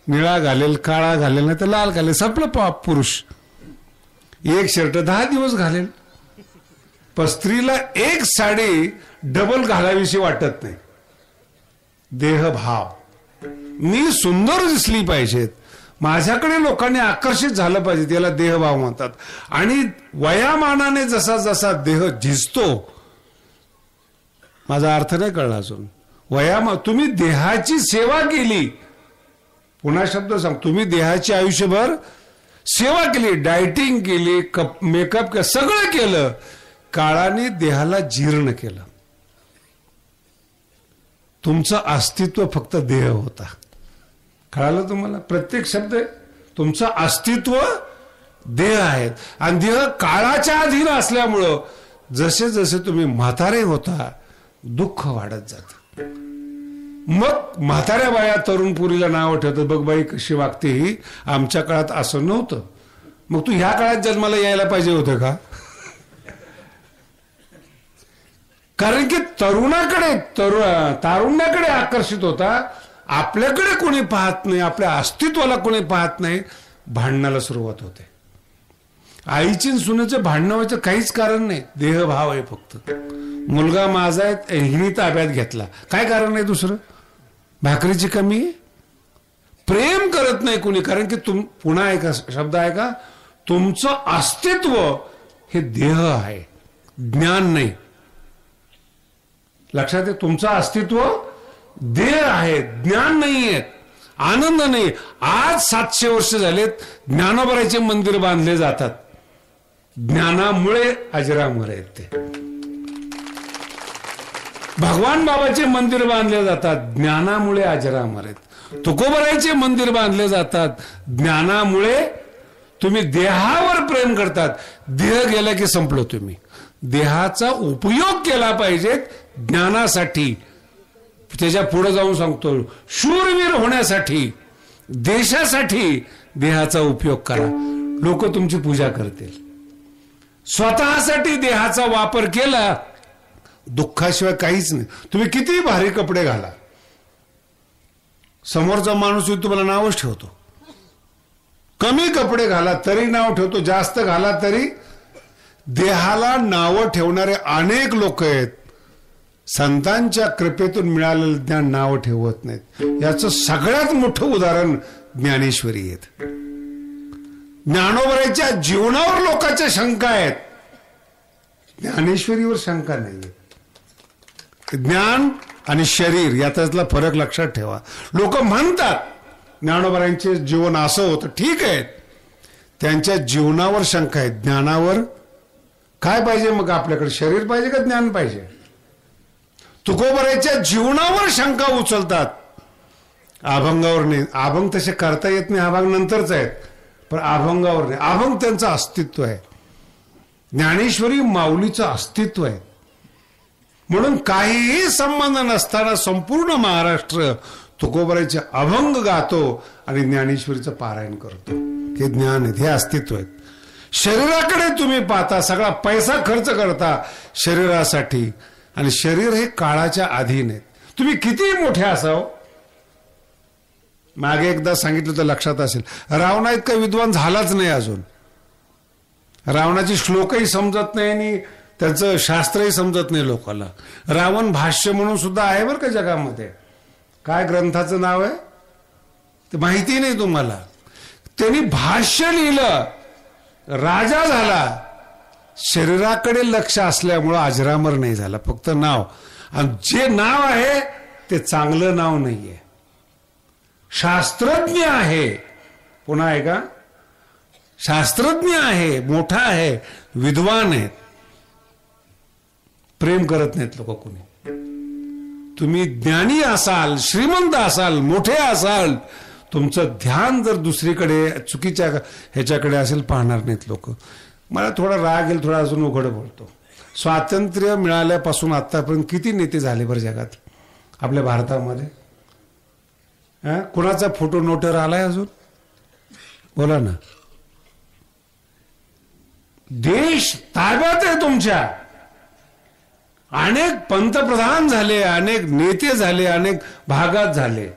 निळा घालेल, काळा घालेल, नाही तर लाल घालेल. संपलं पुरुष. एक शर्ट 10 दिवस घालेल. पण स्त्रीला एक साडी डबल घालावीशी वाटत नाही. देहभाव. मी सुंदर दिसली पाहिजेत, माझ्याकडे लोकांनी आकर्षित झालं पाहिजे, त्याला देहभाव म्हणतात. आणि वयामानाने जसा जसा देह झिजतो, माझा अर्थ नाही कळला अजून. तुम्ही देहाची सेवा केली, पुन्हा शब्द सांग, तुम्ही देहाची आयुष्यभर सेवा केली, डायटिंग केली, मेकअप केलं, सगळं केलं, काळाने देहाला जीर्ण केलं. तुमचं अस्तित्व फक्त देह होता. कळालं तुम्हाला? प्रत्येक शब्द तुमचं अस्तित्व देह आहेत आणि देह काळाच्या अधीन असल्यामुळं जसे जसे तुम्ही म्हातारे होता दुःख वाढत जात. मग म्हाताऱ्या बाया तरुण पुरीला नाव ठेवतात, बघ बाई कशी वागते ही, आमच्या काळात असं नव्हतं. मग तू ह्या काळात जन्माला यायला पाहिजे होतं का? कारण की तारुण्याकडे आकर्षित होता, आपल्याकडे कोणी पाहत नाही, आपल्या अस्तित्वाला कोणी पाहत नाही, भांडणाला सुरुवात होते. आईची सुनेचं भांडणं व्हायचं काहीच कारण नाही, देहभाव आहे फक्त. मुलगा माझा आहे हिने ताब्यात घेतला, काय कारण नाही दुसरं? भाकरीची कमी आहे. प्रेम करत नाही कोणी, कारण की पुन्हा एक शब्द आहे का, तुमचं अस्तित्व हे देह आहे, ज्ञान नाही. लक्षात आहे, तुमचं अस्तित्व देह आहे, ज्ञान नाहीये, आनंद नाही. आज 700 वर्ष झालेत ज्ञानोबराचे मंदिर बांधले जातात, ज्ञानामुळे अजरामर आहेत ते. भगवान बाबाचे मंदिर बांधले जातात, ज्ञानामुळे अजरामर आहेत. तुकोबरायचे मंदिर बांधले जातात, ज्ञानामुळे. तुम्ही देहावर प्रेम करतात, देह गेला की संपलो. तुम्ही देहाचा उपयोग केला पाहिजे ज्ञानासाठी. त्याच्या पुढे जाऊन सांगतो, शूरवीर होण्यासाठी, देशासाठी देहाचा उपयोग करा. लोक तुमची पूजा करतील. स्वतःसाठी देहाचा वापर केला, दुःखाशिवाय काहीच नाही. तुम्ही किती भारी कपडे घाला, समोरचा माणूस तुम्हाला नावच ठेवतो. कमी कपडे घाला तरी नाव ठेवतो, जास्त घाला तरी. देहाला नावं ठेवणारे अनेक लोक आहेत, संतांच्या कृपेतून मिळालेलं ज्ञान नावं ठेवत नाहीत. याचं सगळ्यात मोठं उदाहरण ज्ञानेश्वरी आहेत. ज्ञानोबराच्या जीवनावर लोकांच्या शंका आहेत, ज्ञानेश्वरीवर शंका नाहीये. ज्ञान आणि शरीर यातला फरक लक्षात ठेवा. लोक म्हणतात ज्ञानोबरांचे जीवन असं होतं, ठीक आहे, त्यांच्या जीवनावर शंका आहे. ज्ञानावर काय पाहिजे मग आपल्याकडे? शरीर पाहिजे का ज्ञान पाहिजे? तुकोबराच्या जीवनावर शंका उचलतात, अभंगावर नाही. अभंग तसे करता येत नाही, अभंग नंतरच आहेत, पण अभंगावर नाही. अभंग त्यांचं अस्तित्व आहे. ज्ञानेश्वरी माऊलीचं अस्तित्व आहे. म्हणून काहीही संबंध नसताना संपूर्ण महाराष्ट्र तुकोबराचे अभंग गातो आणि ज्ञानेश्वरीचं पारायण करतो. हे ज्ञान आहेत, हे अस्तित्व आहेत. शरीराकडे तुम्ही पाहता, सगळा पैसा खर्च करता शरीरासाठी, आणि शरीर हे काळाच्या अधीन आहे. तुम्ही किती मोठे असाव. मागे एकदा सांगितलं तर लक्षात असेल, रावणा इतका विद्वान झालाच नाही अजून. रावणाची श्लोकही समजत नाही आणि त्याचं शास्त्रही समजत नाही लोकांना. रावण भाष्य म्हणून सुद्धा आहे बरं का जगामध्ये. काय ग्रंथाचं नाव आहे ते माहिती नाही तुम्हाला. त्यांनी भाष्य लिहिलं, राजा झाला. शरीराकडे लक्ष असल्यामुळं अजरामर नाही झाला, फक्त नाव. आणि जे नाव आहे ते चांगलं नाव नाहीये. शास्त्रज्ञ आहे, पुन्हा आहे का, शास्त्रज्ञ आहे, मोठा आहे, विद्वान आहे, प्रेम करत नाहीत लोक कोणी. तुम्ही ज्ञानी असाल, श्रीमंत असाल, मोठे असाल, तुमचं ध्यान जर दुसरीकडे चुकीच्या ह्याच्याकडे असेल, पाहणार नाहीत लोक. मला थोडा राग येईल, थोडा अजून उघड बोलतो. स्वातंत्र्य मिळाल्यापासून आतापर्यंत किती नेते झाले बरं जगात, आपल्या भारतामध्ये? कुणाचा फोटो नोटवर आलाय अजून? बोला ना. देश ताब्यात आहे तुमच्या. अनेक पंतप्रधान झाले, अनेक नेते झाले, अनेक भागात झाले.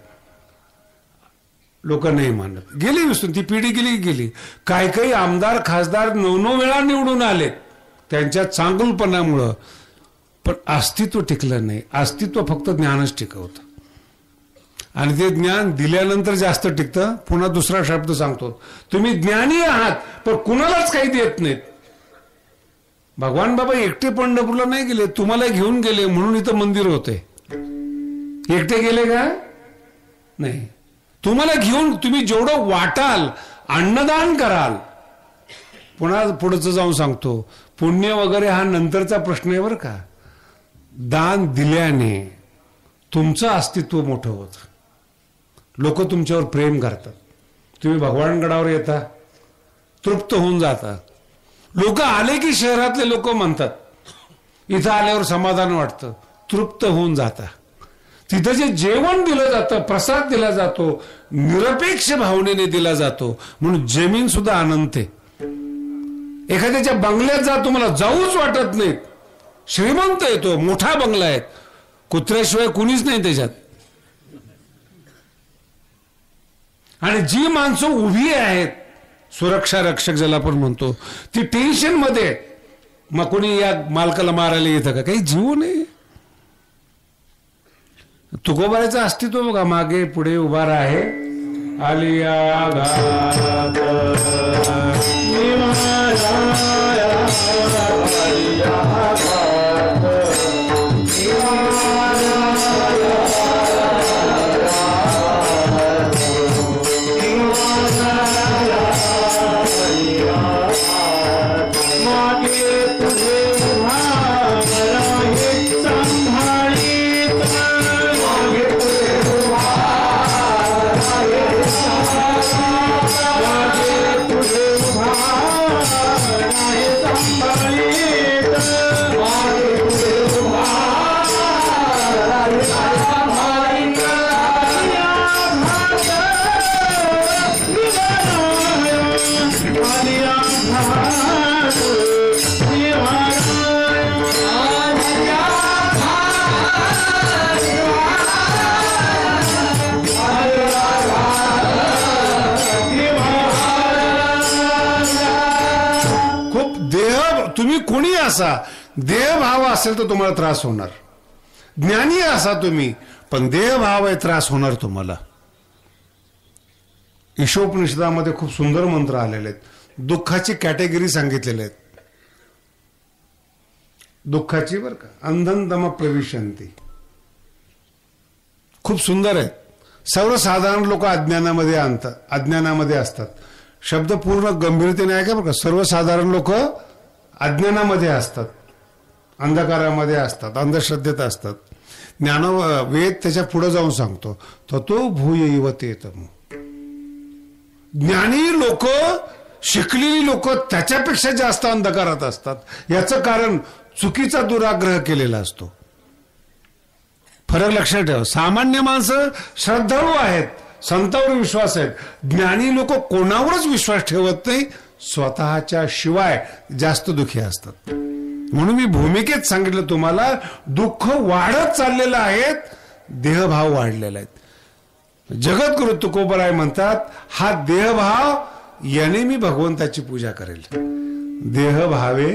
लोक नाही मानत, गेली विसरून, ती पिढी गेली. काही आमदार खासदार 9 वेळा निवडून आले त्यांच्या चांगुलपणामुळं, पण अस्तित्व टिकलं नाही. अस्तित्व फक्त ज्ञानच टिकवतं, आणि ते ज्ञान दिल्यानंतर जास्त टिकतं. पुन्हा दुसरा शब्द सांगतो, तुम्ही ज्ञानी आहात पण कुणालाच काही देत नाहीत. भगवान बाबा एकटे पंढरपूरला नाही गेले, तुम्हाला घेऊन गेले म्हणून इथं मंदिर होते. एकटे गेले का? नाही. तुम्हाला घेऊन तुम्ही जेवढं वाटाल, अन्नदान कराल. पुन्हा पुढचं जाऊन सांगतो, पुण्य वगैरे हा नंतरचा प्रश्न आहे बरं का. दान दिल्याने तुमचं अस्तित्व मोठं होतं. लोक तुमच्यावर प्रेम करतात. तुम्ही भगवानगडावर येता, तृप्त होऊन जाता. लोक आले की शहरातले लोक म्हणतात, इथं आल्यावर समाधान वाटतं, तृप्त होऊन जाता. तिथं जे जेवण दिलं जातं, प्रसाद दिला जातो, निरपेक्ष भावनेने दिला जातो, म्हणून जमीन सुद्धा अनंत आहे. एखाद्याच्या बंगल्यात जा, तुम्हाला जाऊच वाटत नाहीत. श्रीमंत येतो, मोठा बंगला आहे, कुत्र्याशिवाय कुणीच नाही त्याच्यात. आणि जी माणसं उभी आहेत, सुरक्षा रक्षक ज्याला आपण म्हणतो, ती टेन्शन मध्ये, मग कोणी या मालकाला मारायला येतं का? काही जीव नाही. तुकोबाराचं अस्तित्व बघा, मागे पुढे उभा आहे. आलिया घाट तुम्ही कोणी असा, देहभाव असेल तर तुम्हाला त्रास होणार. ज्ञानी असा तुम्ही, पण देहभाव आहे, त्रास होणार तुम्हाला. ईशोपनिषदामध्ये खूप सुंदर मंत्र आलेले आहेत. दुःखाची कॅटेगरी सांगितलेले आहेत. दुःखाची बरं का, अंधनतम प्रविशंती, खूप सुंदर आहे. सर्वसाधारण लोक अज्ञानामध्ये असतात. शब्द पूर्ण गंभीरतेने आहे का बरं का. सर्वसाधारण लोक अज्ञानामध्ये असतात, अंधकारामध्ये असतात, अंधश्रद्धेत असतात. वेद त्याच्या पुढे जाऊन सांगतो, ततो भूय युवतेतम. ज्ञानी लोक, शिकलेली लोक त्याच्यापेक्षा जास्त अंधकारात असतात. याचं कारण चुकीचा दुराग्रह केलेला असतो. फरक लक्षात ठेवा. सामान्य माणसं श्रद्धाळू आहेत, संतांवर विश्वास आहेत. ज्ञानी लोक कोणावरच विश्वास ठेवत नाही, स्वतःच्या शिवाय जास्त दुःखी असतात. म्हणून मी भूमिकेत सांगितलं तुम्हाला, दुःख वाढत चाललेलं आहे, देहभाव वाढलेला आहे. जगद्गुरु तुकोबराय म्हणतात, हा देहभाव याने मी भगवंताची पूजा करेल. देहभावे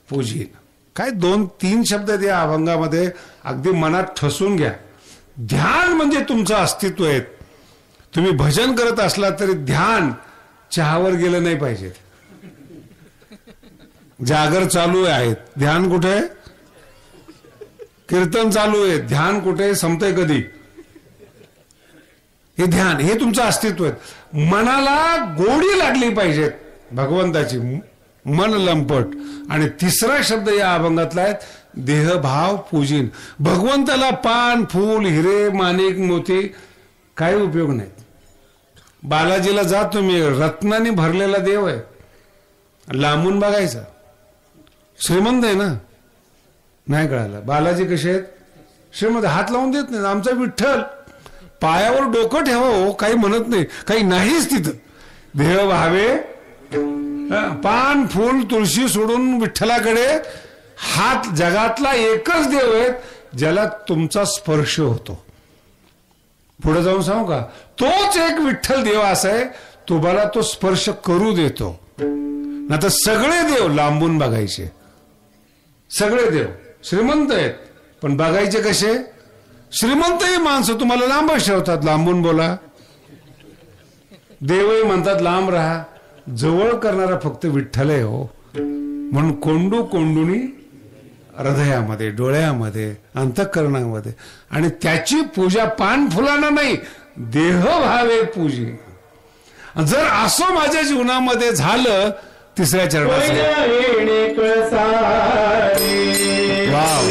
पूजीन. काय 2-3 शब्द या अभंगामध्ये अगदी मनात ठसून घ्या. ध्यान म्हणजे तुमचं अस्तित्व आहे. तुम्ही भजन करत असला तरी ध्यान चहावर गेलं नाही पाहिजे. जागर चालू आहे, ध्यान कुठे? कीर्तन चालू आहे, ध्यान कुठे? संपतंय कधी? हे ध्यान, हे तुमचं अस्तित्व आहे. मनाला गोडी लागली पाहिजे भगवंताची, मन लंपट. आणि तिसरा शब्द या अभंगातला आहे, देहभाव पूजीन. भगवंताला पान, फूल, हिरे, माणिक, मोती काही उपयोग नाही. बालाजीला जा तुम्ही, रत्नाने भरलेला देव आहे, लांबून बघायचा. श्रीमंत आहे ना, नाही कळालं. बालाजी कसे आहेत? श्रीमंत, हात लावून देत नाही. आमचा विठ्ठल पायावर डोकं ठेवा हो, काही म्हणत नाही, काही नाहीच तिथं. देह भावे, पान, फूल, तुळशी सोडून विठ्ठलाकडे हात. जगातला एकच देव आहे ज्याला तुमचा स्पर्श होतो. पुढे जाऊन सांगू का, तोच एक विठ्ठल देव असा आहे, तुम्हाला तो स्पर्श करू देतो. ना तर सगळे देव लांबून बघायचे. सगळे देव श्रीमंत आहेत, पण बघायचे कसे? श्रीमंतही माणसं तुम्हाला लांबच ठेवतात, लांबून बोला. देवही म्हणतात लांब राहा. जवळ करणारा फक्त विठ्ठल आहे हो. म्हणून कोंडू कोंडुनी हृदयामध्ये, डोळ्यामध्ये, अंतःकरणामध्ये. आणि त्याची पूजा पान फुलानं नाही, देहभावे पूजी. जर असं माझ्या जीवनामध्ये झालं, तिसऱ्या चरणात
वाव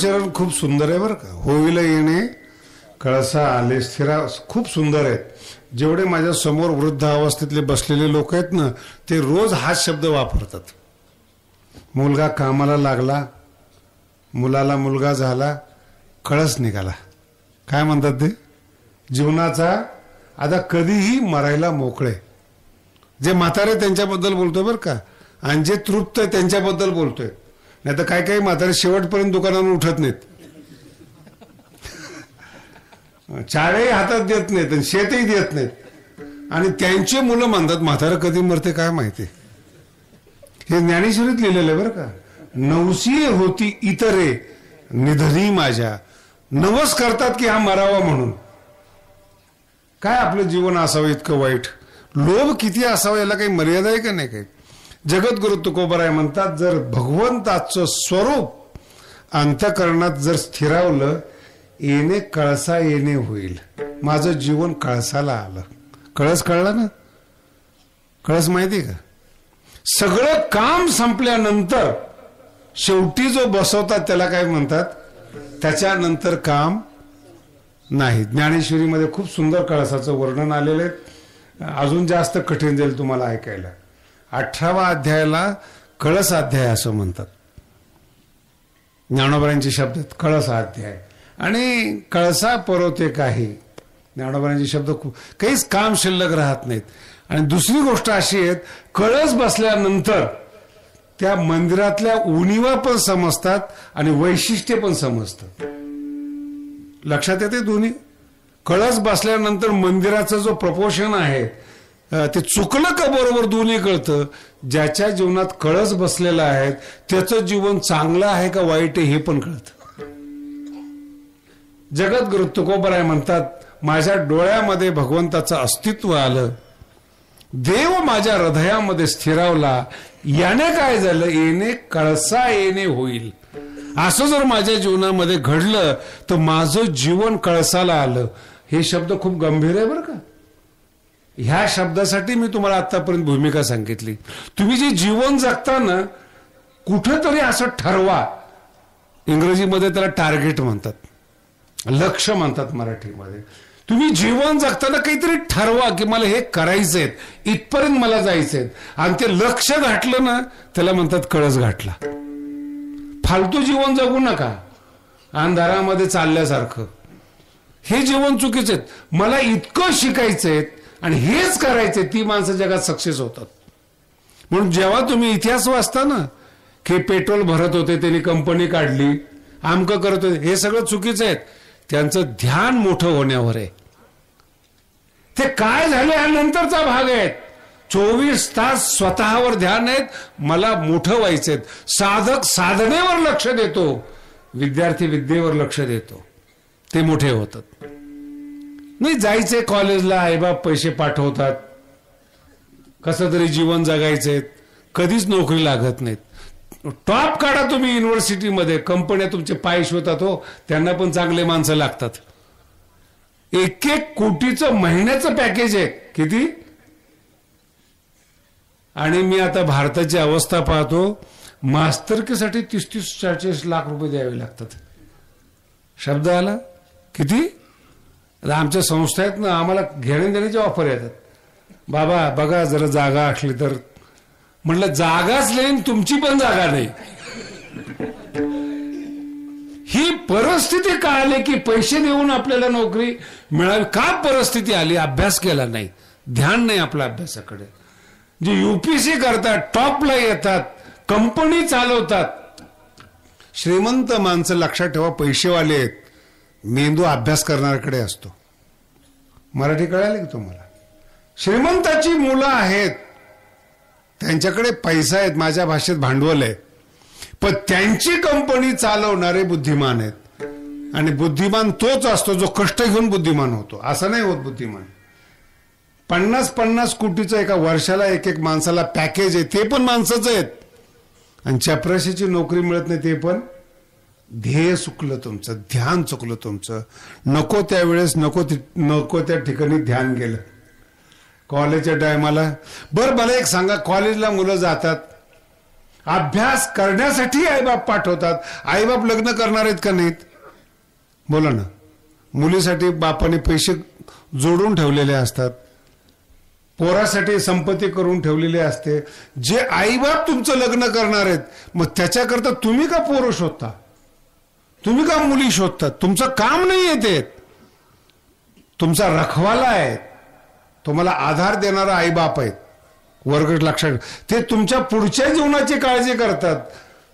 नामचरण खूप सुंदर आहे बरं का. होईल येणे कळसा आले स्थिरा, खूप सुंदर आहेत. जेवढे माझ्या समोर वृद्ध अवस्थेतले बसलेले लोक आहेत ना, ते रोज हाच शब्द वापरतात. मुलगा कामाला लागला, मुलाला मुलगा झाला, कळस निघाला. काय म्हणतात ते? जीवनाचा आता कधीही मरायला मोकळे. जे म्हातारे त्यांच्याबद्दल बोलतोय बरं का, आणि जे तृप्त आहे त्यांच्याबद्दल बोलतोय. नाही तर काही काही म्हातारे शेवटपर्यंत दुकानावर उठत नाहीत, चारही हातात देत नाहीत आणि शेतही देत नाहीत, आणि त्यांची मुलं म्हणतात म्हातारं कधी मरते काय माहिती. हे ज्ञानेश्वरीत लिहिलेलं आहे बरं का. नवसी होती इतरे निधनी माझ्या, नवस करतात की हा मरावा म्हणून. काय आपलं जीवन असावं इतकं वाईट, लोभ किती असावं, याला काही मर्यादा आहे का नाही काही. जगद्गुरु तुकोबाराय म्हणतात, जर भगवंताचं स्वरूप अंतःकरणात जर स्थिरावलं, येणे कळसा येणे होईल. माझं जीवन कळसाला आलं. कळस कळला ना, कळस माहिती का. सगळं काम संपल्यानंतर शेवटी जो बसवतात त्याला काय म्हणतात, त्याच्यानंतर काम नाही. ज्ञानेश्वरीमध्ये खूप सुंदर कळसाचं वर्णन आलेलं आहे. अजून जास्त कठीण जाईल तुम्हाला ऐकायला. 18व्या अध्यायाला कळस अध्याय असं म्हणतात. ज्ञानोबांचे शब्द आहेत कळस अध्याय. आणि कळसा परवते काही, ज्ञानोबांचे शब्द खूप, काहीच काम शिल्लक राहत नाहीत. आणि दुसरी गोष्ट अशी आहे, कळस बसल्यानंतर त्या मंदिरातल्या उणीवा पण समजतात आणि वैशिष्ट्य पण समजतात. लक्षात येते दोन्ही. कळस बसल्यानंतर मंदिराचं जो प्रपोर्शन आहे ते चुकलं का बरोबर दोन्ही कळतं. ज्याच्या जीवनात कळस बसलेला आहे त्याचं जीवन चांगलं आहे का वाईट आहे हे पण कळतं. जगद्गुरु तुकोबाराय म्हणतात, माझ्या डोळ्यामध्ये भगवंताचं अस्तित्व आलं, देव माझ्या हृदयामध्ये स्थिरावला, याने काय झालं, येणे कळसा येणे होईल. असं जर माझ्या जीवनामध्ये घडलं तर माझं जीवन कळसाला आलं. हे शब्द खूप गंभीर आहे बरं का. ह्या शब्दासाठी मी तुम्हाला आतापर्यंत भूमिका सांगितली. तुम्ही जे जीवन जगताना कुठंतरी असं ठरवा. इंग्रजीमध्ये त्याला टार्गेट म्हणतात, लक्ष म्हणतात मराठीमध्ये. तुम्ही जीवन जगताना काहीतरी ठरवा की मला हे करायचंय, इथपर्यंत मला जायचंय, आणि ते लक्ष गाठलं ना त्याला म्हणतात कळस गाठला. फालतू जीवन जगू नका अंधारामध्ये चालल्यासारखं. हे जीवन चुकीचं आहे. मला इतकं शिकायचंय आणि हेच करायचंय, ती माणसं जगात सक्सेस होतात. म्हणून जेव्हा तुम्ही इतिहास वाचता ना की पेट्रोल भरत होते, त्यांनी कंपनी काढली, आमकं करत होते, हे सगळं चुकीचं आहे. त्यांचं ध्यान मोठं होण्यावर आहे. ते काय झाले हा नंतरचा भाग आहे. 24 तास स्वतःवर ध्यान आहेत, मला मोठं व्हायचंय. साधक साधनेवर लक्ष देतो, विद्यार्थी विद्येवर लक्ष देतो, ते मोठे होतात. नाही जायचंय कॉलेजला, आईबाप पैसे पाठवतात, कसं तरी जीवन जगायचंय, कधीच नोकरी लागत नाहीत. टॉप काढा तुम्ही युनिव्हर्सिटीमध्ये, कंपन्या तुमचे पाय शोधतात हो, त्यांना पण चांगले माणसं लागतात. 1-1 कोटीचं महिन्याचं पॅकेज आहे. किती? आणि मी आता भारताची अवस्था पाहतो, मास्तरकीसाठी 30-40 लाख रुपये द्यावे लागतात. शब्द आला किती? आमच्या संस्था आहेत ना, आम्हाला घेण्या देण्याचे ऑफर येतात. बाबा बघा जरा जागा असली तर. म्हटलं जागाच नाही, तुमची पण जागा नाही. ही परिस्थिती का आली की पैसे देऊन आपल्याला नोकरी मिळावी? का परिस्थिती आली? अभ्यास केला नाही, ध्यान नाही आपल्या अभ्यासाकडे. जे यूपीसी करतात, टॉपला येतात, कंपनी चालवतात, श्रीमंत माणसं लक्षात ठेवा, पैसेवाले आहेत. मेंदू अभ्यास करणाऱ्याकडे असतो. मराठी कळाली की तुम्हाला? श्रीमंताची मुलं आहेत, त्यांच्याकडे पैसा आहेत, माझ्या भाषेत भांडवल आहे, पण त्यांची कंपनी चालवणारे बुद्धिमान आहेत. आणि बुद्धिमान तोच असतो जो कष्ट घेऊन बुद्धिमान होतो. असं नाही होत बुद्धिमान. 50-50 कोटीचं एका वर्षाला एक माणसाला पॅकेज आहे, ते पण माणसाचं आहेत. आणि चपराशीची नोकरी मिळत नाही, ते पण. ध्येय चुकलं तुमचं, ध्यान चुकलं तुमचं. नको त्यावेळेस नको त्या ठिकाणी ध्यान गेलं. कॉलेजच्या टायमाला बरं मला एक सांगा, कॉलेजला मुलं जातात अभ्यास करण्यासाठी आईबाप पाठवतात. आईबाप लग्न करणार आहेत का नाहीत? बोला ना. मुलीसाठी बापाने पैसे जोडून ठेवलेले असतात, पोरासाठी संपत्ती करून ठेवलेली असते. जे आईबाप तुमचं लग्न करणार आहेत, मग त्याच्याकरता तुम्ही का पोरं शोधता, तुम्ही का मुली शोधतात? तुमचं काम नाही येते, तुमचा रखवाला आहे, तुम्हाला आधार देणारा आईबाप आहेत. वर्ग लक्षात, ते तुमच्या पुढच्या जीवनाची काळजी करतात.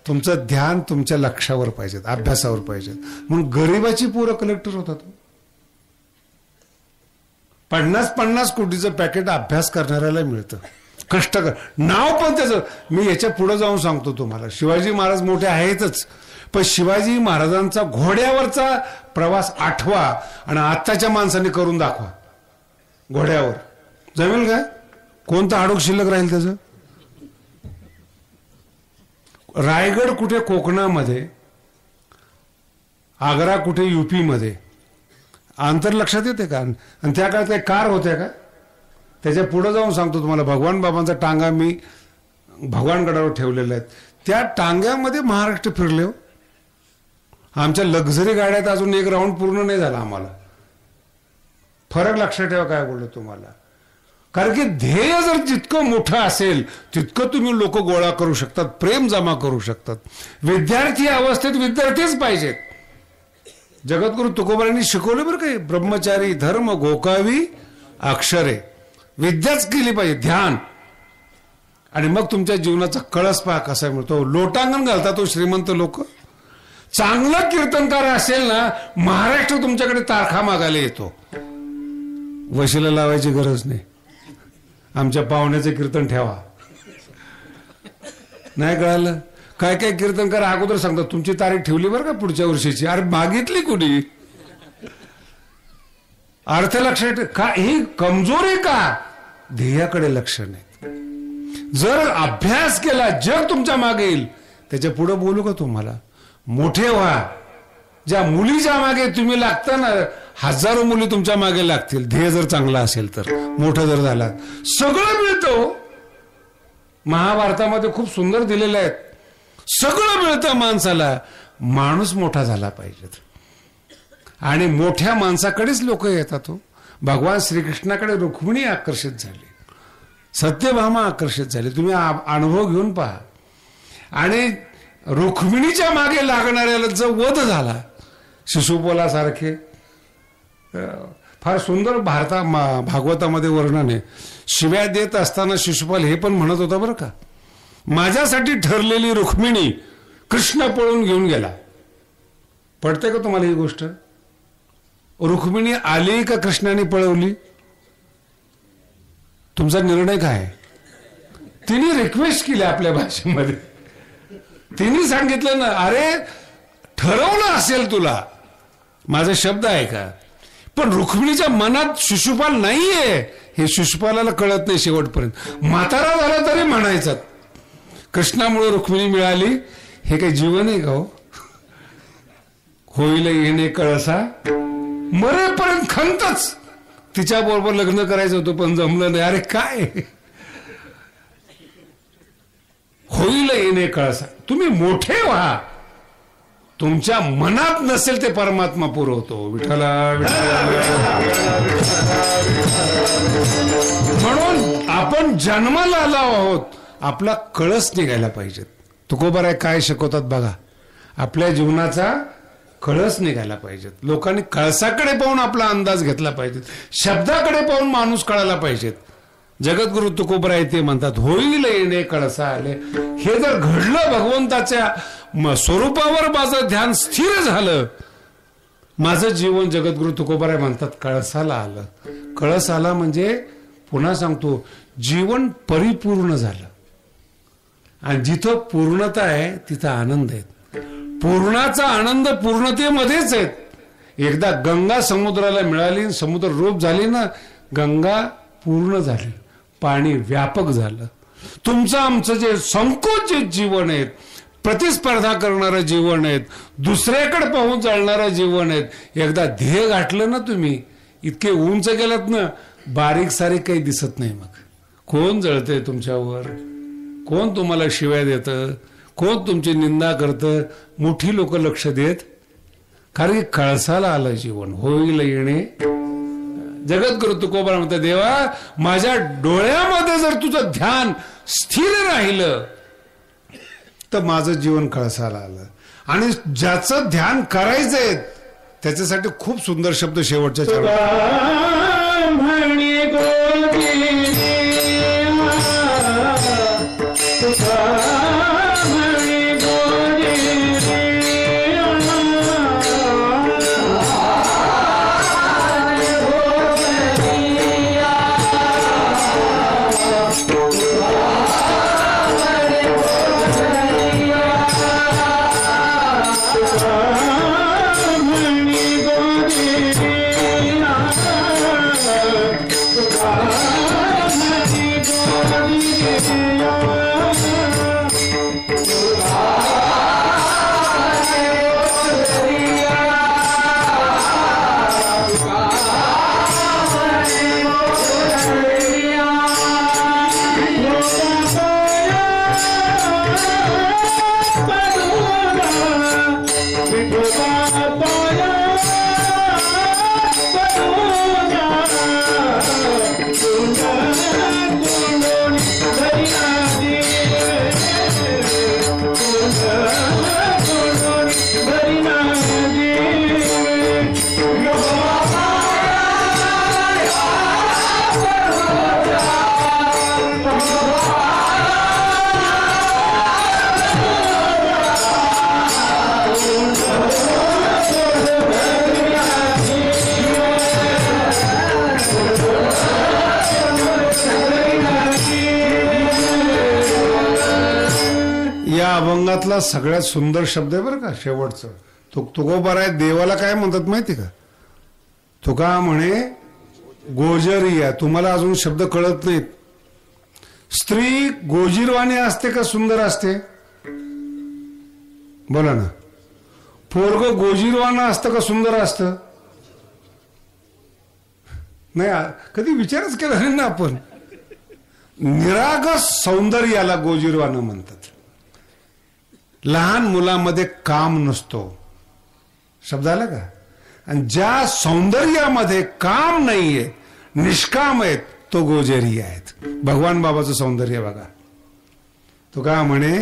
तुमचं ध्यान तुमच्या लक्षावर पाहिजे, अभ्यासावर पाहिजे. म्हणून गरिबाची पोरं कलेक्टर होतात. 50-50 कोटीचं पॅकेट अभ्यास करणाऱ्याला मिळतं. कष्ट कर, नाव पण त्याचं. मी याच्या पुढे जाऊन सांगतो तुम्हाला. शिवाजी महाराज मोठे आहेतच, पण शिवाजी महाराजांचा घोड्यावरचा प्रवास आठवा आणि आत्ताच्या माणसाने करून दाखवा. घोड्यावर जमेल का? कोणतं हाडूक शिल्लक राहील त्याचं? रायगड कुठे कोकणामध्ये, आग्रा कुठे युपी मध्ये, अंतर लक्षात येते का? आणि त्या काळात काही कार होत्या का? त्याच्या पुढे जाऊन सांगतो तुम्हाला. भगवान बाबांचा टांगा मी भगवानगडावर ठेवलेला आहे. त्या टांग्यामध्ये महाराष्ट्र फिरले हो. आमच्या लक्झरी गाड्यात अजून एक राऊंड पूर्ण नाही झाला आम्हाला. फरक लक्षात ठेवा काय बोललो तुम्हाला. कारण की ध्येय जर जितकं मोठं असेल तितकं तुम्ही लोक गोळा करू शकतात, प्रेम जमा करू शकतात. विद्यार्थी अवस्थेत विद्यार्थीच पाहिजेत. जगद्गुरु तुकोबारांनी शिकवलं बरं काय, ब्रह्मचारी धर्म गोकावी अक्षरे. विद्याच केली पाहिजे, ध्यान. आणि मग तुमच्या जीवनाचा कळस पहा कसा मिळतो. लोटांगण घालतात तो श्रीमंत लोक. चांगला कीर्तनकार असेल ना, महाराष्ट्र तुमच्याकडे तारखा मागायला येतो. वशिला लावायची गरज नाही. आमच्या पाहुण्याचं कीर्तन ठेवा. नाही कळालं? काय काय कीर्तनकार अगोदर सांगतात तुमची तारीख ठेवली बरं का पुढच्या वर्षीची. अरे मागितली कुणी? अर्थ लक्षात का? ही कमजोरी का? ध्येयाकडे लक्ष नाही. जर अभ्यास केला जग तुमच्या मागे येईल. त्याच्या पुढे बोलू का तुम्हाला? मोठे व्हा. ज्या मुलीच्या मागे तुम्ही लागता ना, हजारो मुली तुमच्या मागे लागतील. ध्येय जर चांगला असेल तर, मोठं जर झाला, सगळं मिळतं. महाभारतामध्ये खूप सुंदर दिलेलं आहे. सगळं मिळतं माणसाला. माणूस मोठा झाला पाहिजे. आणि मोठ्या माणसाकडेच लोक येतात. भगवान श्रीकृष्णाकडे रुक्मिणी आकर्षित झाली, सत्यभामा आकर्षित झाली. तुम्ही अनुभव घेऊन पहा. आणि रुक्मिणीच्या मागे लागणाऱ्याला जो वध झाला, शिशुपालासारखे, फार सुंदर भागवतामध्ये वर्णन आहे. शिव्या देत असताना शिशुपाल हे पण म्हणत होता बरं का, माझ्यासाठी ठरलेली रुक्मिणी कृष्ण पळून घेऊन गेला. पडते का तुम्हाला ही गोष्ट? रुक्मिणी आली का कृष्णाने पळवली? तुमचा निर्णय काय? तिने रिक्वेस्ट केली आपल्या भाषेमध्ये. तिने सांगितलं ना, अरे ठरवलं असेल तुला, माझा शब्द आहे का? पण रुक्मिणीच्या मनात शिशुपाल नाहीये हे शिशुपालाला कळत नाही शेवटपर्यंत. म्हातारा झाला तरी म्हणायचं कृष्णामुळे रुक्मिणी मिळाली. हे काही जीवन आहे का हो? होईल येणे कळसा, मरेपर्यंत खंतच. तिच्या बरोबर लग्न करायचं होतं पण जमलं नाही. अरे काय होईल येणे कळसा. तुम्ही मोठे व्हा. तुमच्या मनात नसेल ते परमात्मा पुरवतो. विठ्ठला म्हणून आपण जन्माला आलो आहोत, आपला कळस निघायला पाहिजे. तुकोबाराय काय शिकवतात बघा, आपल्या जीवनाचा कळस निघायला पाहिजेत. लोकांनी कळसाकडे पाहून आपला अंदाज घेतला पाहिजे, शब्दाकडे पाहून माणूस कळायला पाहिजेत. जगद्गुरु तुकोबाराय ते म्हणतात, होईल येणे कळसा आले. हे जर घडलं, भगवंताच्या स्वरूपावर माझं ध्यान स्थिर झालं, माझं जीवन, जगद्गुरु तुकोबाराय म्हणतात, कळसाला आलं. कळस आला म्हणजे पुन्हा सांगतो, जीवन परिपूर्ण झालं. आणि जिथं पूर्णता आहे तिथं आनंद आहे. पूर्णाचा आनंद पूर्णतेमध्येच आहे. एकदा गंगा समुद्राला मिळाली, समुद्र रूप झाली ना, गंगा पूर्ण झाली, पाणी व्यापक झालं. तुमचं आमचं जे संकोचित जीवन आहे, प्रतिस्पर्धा करणारं जीवन आहे, दुसऱ्याकडे पाहून चालणारं जीवन आहे, एकदा ध्येय गाठलं ना तुम्ही, इतके उंच गेलात ना, बारीक सारीक काही दिसत नाही. मग कोण जळतंय तुमच्यावर? कोण तुम्हाला शिव्या देतं, कोण तुमची निंदा करतं, मोठी लोक लक्ष देत. कारण की कळसाला आलं जीवन, होईल येणे. जगद्गुरु तुकोबा म्हणतात, देवा माझ्या डोळ्यामध्ये जर तुझं ध्यान स्थिर राहिलं तर माझं जीवन कळसाला आलं. आणि ज्याचं ध्यान करायचंय त्याच्यासाठी खूप सुंदर शब्द शेवटच्या अभंगातला सगळ्यात सुंदर शब्द आहे बरं का शेवटचं. तुकोबाराय देवाला काय म्हणतात माहिती का? तुका म्हणे गोजरिया. तुम्हाला अजून शब्द कळत नाहीत. स्त्री गोजीरवाणी असते का सुंदर असते? बोला ना. पोरग गोजीरवाणं असतं का सुंदर असतं? नाही, कधी विचारच केला नाही ना आपण. निरागस सौंदर्याला गोजीरवाणं म्हणतात. लहान मुलामध्ये काम नसतो, शब्द आला का? आणि ज्या सौंदर्यामध्ये काम नाहीये, निष्काम आहेत, तो गोजेरी आहेत. भगवान बाबाचं सौंदर्य बघा. तो का म्हणे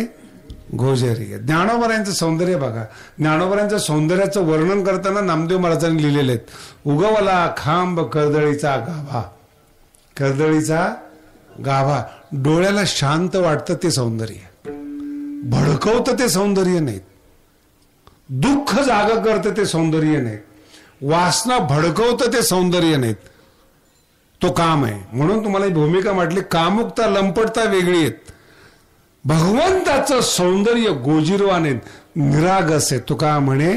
गोजेरी. ज्ञानोबरायांचं सौंदर्य बघा. ज्ञानोबरायांच्या सौंदर्याचं वर्णन करताना नामदेव महाराजांनी लिहिलेले आहेत. उगवला खांब कर्दळीचा गाभा. कर्दळीचा गाभा. डोळ्याला शांत वाटतं ते सौंदर्य, भडकवतं ते सौंदर्य नाहीत. दुःख जाग करतं ते सौंदर्य नाहीत. वासना भडकवतं ते सौंदर्य नाहीत. तो काम आहे. म्हणून तुम्हाला ही भूमिका म्हटली, कामुकता लंपटता वेगळी आहेत. भगवंताचं सौंदर्य गोजीरवाण आहे, निरागस आहे. तुका म्हणे.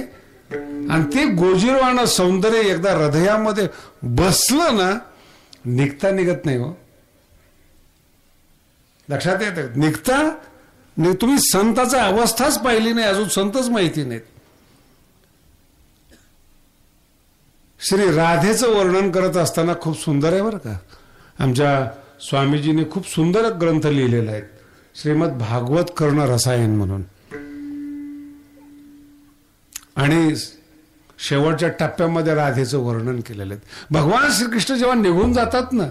आणि ते गोजीरवाण सौंदर्य एकदा हृदयामध्ये बसलं ना, निघता निघत नाही हो. लक्षात येतं? निघता नाही. तुम्ही संताची अवस्थाच पाहिली नाही, अजून संतच माहिती नाहीत. श्री राधेचं वर्णन करत असताना खूप सुंदर आहे बरं का. आमच्या स्वामीजीने खूप सुंदर ग्रंथ लिहिलेला आहे, श्रीमद भागवत कर्ण रसायन म्हणून. आणि शेवटच्या टप्प्यामध्ये राधेचं वर्णन केलेलं आहे. भगवान श्रीकृष्ण जेव्हा निघून जातात ना,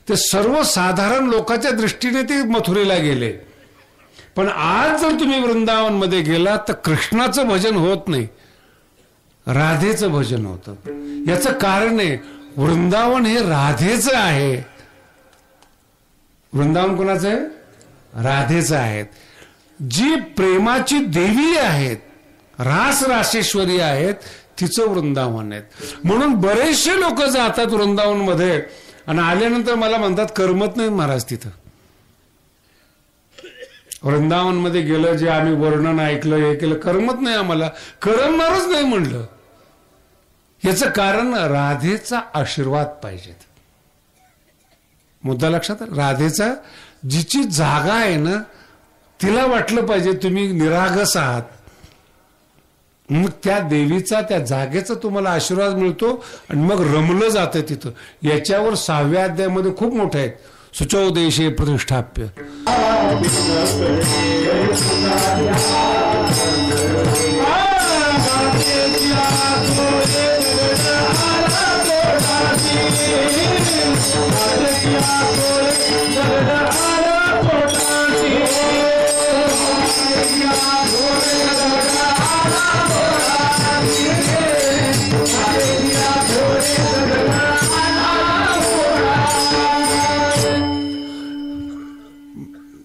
ते सर्वसाधारण लोकांच्या दृष्टीने ते मथुरेला गेले. पण आज जर तुम्ही वृंदावन मध्ये गेला तर कृष्णाचं भजन होत नाही, राधेचं भजन होतं. याचं कारण आहे, वृंदावन हे राधेचं आहे. वृंदावन कोणाचं आहे? राधेचं आहे. जी प्रेमाची देवी आहेत, रास रासेश्वरी आहेत, तिचं वृंदावन आहे. म्हणून बरेचसे लोक जातात वृंदावन मध्ये आणि आल्यानंतर मला म्हणतात करमत नाही महाराज तिथं. वृंदावन मध्ये गेलं, जे आम्ही वर्णन ऐकलं, हे केलं, करमत नाही आम्हाला. करमणारच नाही म्हणलं. याचं कारण राधेचा आशीर्वाद पाहिजे. मुद्दा लक्षात? राधेचा जिची जागा आहे ना, तिला वाटलं पाहिजे तुम्ही निरागस आहात. मग त्या देवीचा, त्या जागेचा तुम्हाला आशीर्वाद मिळतो आणि मग रमलं जातं तिथं. याच्यावर 6व्या अध्यायामध्ये खूप मोठं आहे. शुचौ देशे प्रतिष्ठाप्य.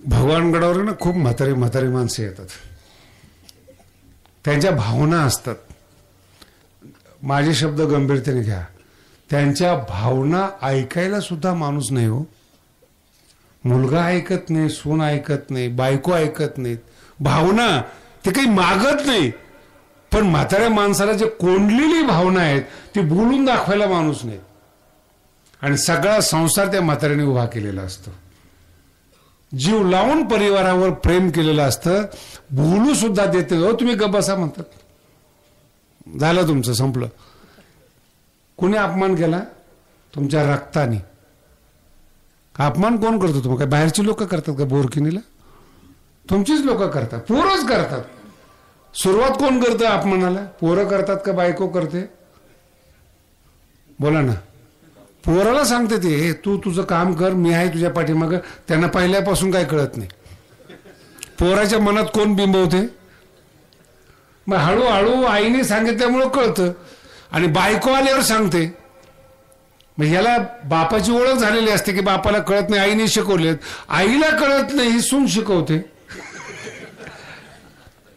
भगवानगडावर ना खूप म्हातारी म्हातारी माणसं येतात. त्यांच्या भावना असतात. माझे शब्द गंभीरतेने घ्या. त्यांच्या भावना ऐकायला सुद्धा माणूस नाही हो. मुलगा ऐकत नाही, सून ऐकत नाही, बायको ऐकत नाहीत. भावना ते काही मागत नाही, पण म्हाताऱ्या माणसाला जे कोंडलेली भावना आहेत ती बोलून दाखवायला माणूस नाही. आणि सगळा संसार त्या म्हाताऱ्याने उभा केलेला असतो. जीव लावून परिवारावर प्रेम केलेलं असतं. बोलू सुद्धा देते. हो तुम्ही गप्प बसा म्हणतात. झालं तुमचं, संपलं. कुणी अपमान केला? तुमच्या रक्ताने. अपमान कोण करतो? तुम्हाला काय बाहेरची लोक करतात का? बोरकिनीला तुमचीच लोक करतात, पोरच करतात. सुरुवात कोण करतं अपमानाला? पोरं करतात का बायको करते? बोला ना. पोराला सांगते ते, तू तुझं काम कर, मी आहे तुझ्या पाठीमागं. त्यांना पहिल्यापासून काय कळत नाही. पोराच्या मनात कोण बिंबवते? मग हळूहळू आईने सांगितल्यामुळं कळतं. आणि बायको आल्यावर सांगते. मग याला बापाची ओळख झालेली असते की बापाला कळत नाही, आईने शिकवलेत. आईला कळत नाही, ही सून शिकवते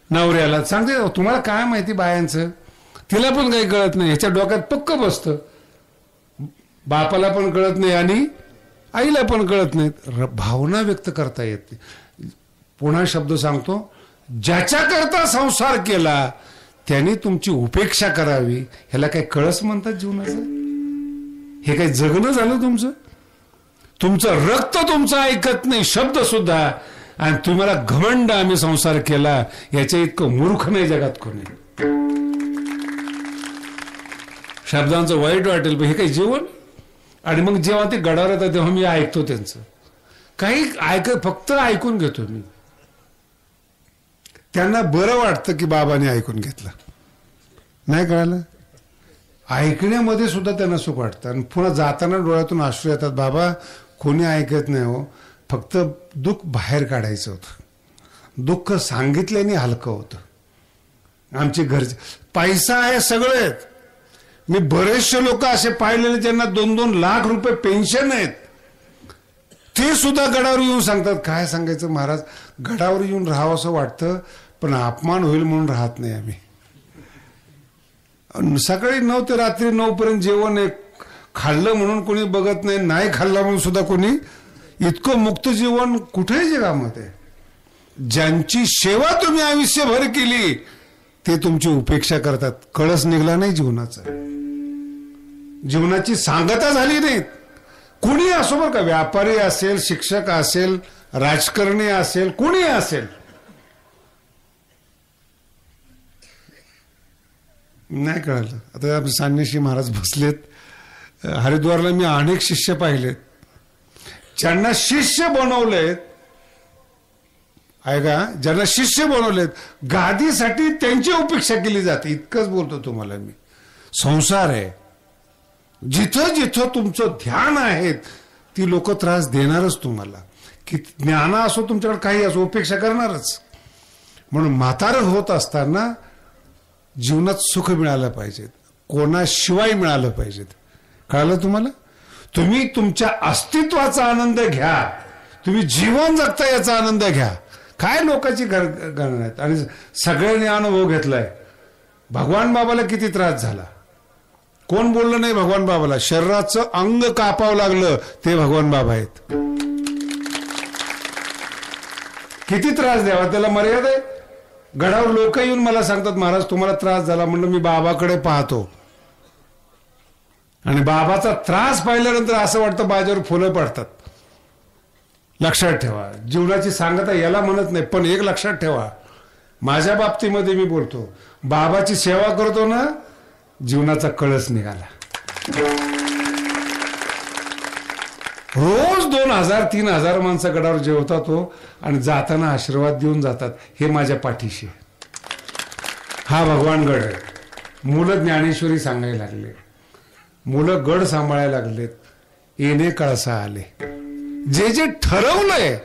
नवऱ्याला. सांगते तुम्हाला काय माहिती बायांचं, तिला पण काही कळत नाही. ह्याच्या डोक्यात पक्क बसतं. बापाला पण कळत नाही आणि आईला पण कळत नाहीत. भावना व्यक्त करता येते. पुन्हा शब्द सांगतो, ज्याच्याकरता संसार केला त्याने तुमची उपेक्षा करावी. ह्याला काही कळस म्हणतात जीवनाचं? हे काही जगणं झालं तुमचं? तुमचं रक्त तुमचं ऐकत नाही, शब्द सुद्धा. आणि तुम्हाला घमंड आम्ही संसार केला, याच्या इतकं मूर्ख नाही जगात कोणी. शब्दांचं वाईट वाटेल, पण हे काही जीवन. आणि मग जेव्हा ते गडावर येतात तेव्हा मी ऐकतो त्यांचं. काही फक्त ऐकून घेतो मी. त्यांना बरं वाटतं की बाबाने ऐकून घेतलं. नाही कळालं? ऐकण्यामध्ये सुद्धा त्यांना सुख वाटतं. आणि पुन्हा जाताना डोळ्यातून अश्रू येतात. बाबा कोणी ऐकत नाही हो, फक्त दुःख बाहेर काढायचं होतं. दुःख सांगितल्याने हलकं होतं. आमचे घरचे पैसा आहे सगळे. मी बरेचसे लोक असे पाहिलेले ज्यांना 2-2 लाख रुपये पेन्शन आहेत. ते सुद्धा गडावर येऊन सांगतात. काय सांगायचं महाराज, गडावर येऊन राहावं असं वाटतं, पण अपमान होईल म्हणून राहत नाही आम्ही. सकाळी 9 ते रात्री 9 पर्यंत जेवण आहे. खाल्लं म्हणून कोणी बघत नाही, नाही खाल्लं म्हणून सुद्धा कोणी. इतकं मुक्त जीवन कुठेही जगामध्ये. ज्यांची सेवा तुम्ही आयुष्यभर केली ते तुमची उपेक्षा करतात. कळस निघला नाही जीवनाचा. जीवनाची सांगता झाली नाही. कुणी असो बरं का, व्यापारी असेल, शिक्षक असेल, राजकारणी असेल, कुणी असेल. नाही कळालं. आता आपले सान्याशी महाराज बसलेत. हरिद्वारला मी अनेक शिष्य पाहिलेत. ज्यांना शिष्य बनवलेत, ऐका, ज्यांना शिष्य बनवलेत, गादीसाठी त्यांची उपेक्षा केली जाते. इतकंच बोलतो तुम्हाला मी. संसार आहे. जिथं जिथं तुमचं ध्यान आहे ती लोक त्रास देणारच तुम्हाला. की ज्ञान असो तुमच्याकडे, काही असो, उपेक्षा करणारच. म्हणून म्हातारं होत असताना जीवनात सुख मिळालं पाहिजे, कोणाशिवाय मिळालं पाहिजे. कळालं तुम्हाला? तुम्ही तुमच्या अस्तित्वाचा आनंद घ्या. तुम्ही जीवन जगता याचा आनंद घ्या. काय लोकांची गणना आहेत. आणि सगळ्यांनी अनुभव घेतलाय. भगवान बाबाला किती त्रास झाला. कोण बोललं नाही भगवान बाबाला? शरीराचं अंग कापावं लागलं ते भगवान बाबा आहेत. किती त्रास द्यावा, त्याला मर्यादा आहे. गडावर लोक येऊन मला सांगतात, महाराज तुम्हाला त्रास झाला. म्हणलं मी बाबाकडे पाहतो. आणि बाबाचा त्रास पाहिल्यानंतर असं वाटतं माझ्यावर फुलं पडतात. लक्षात ठेवा, जीवनाची सांगता याला म्हणत नाही, पण एक लक्षात ठेवा, माझ्या बाबतीमध्ये मी बोलतो, बाबाची सेवा करतो ना, जीवनाचा कळस निघाला. रोज 2000-3000 माणसं गडावर जेवतात हो आणि जाताना आशीर्वाद देऊन जातात. हे माझ्या पाठीशी आहे. हा भगवान गड आहे. मुलं ज्ञानेश्वरी सांगायला लागले, मुलं गड सांभाळायला लागलेत. येणे कळसा आले. जे जे ठरवलंय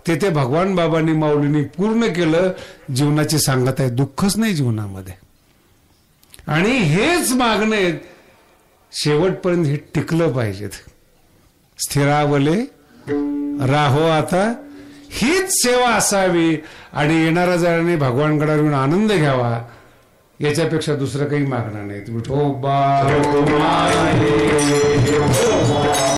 ते ते भगवान बाबांनी माऊलींनी पूर्ण केलं. जीवनाची सांगत आहे, दुःखच नाही जीवनामध्ये. आणि हेच मागणं आहेत, शेवटपर्यंत हे टिकलं पाहिजेत. स्थिरावले राहो आता, हीच सेवा असावी. आणि येणाऱ्या जणांनी भगवान गडावर येऊन आनंद घ्यावा, याच्यापेक्षा दुसरं काही मागणं नाही. विठोबा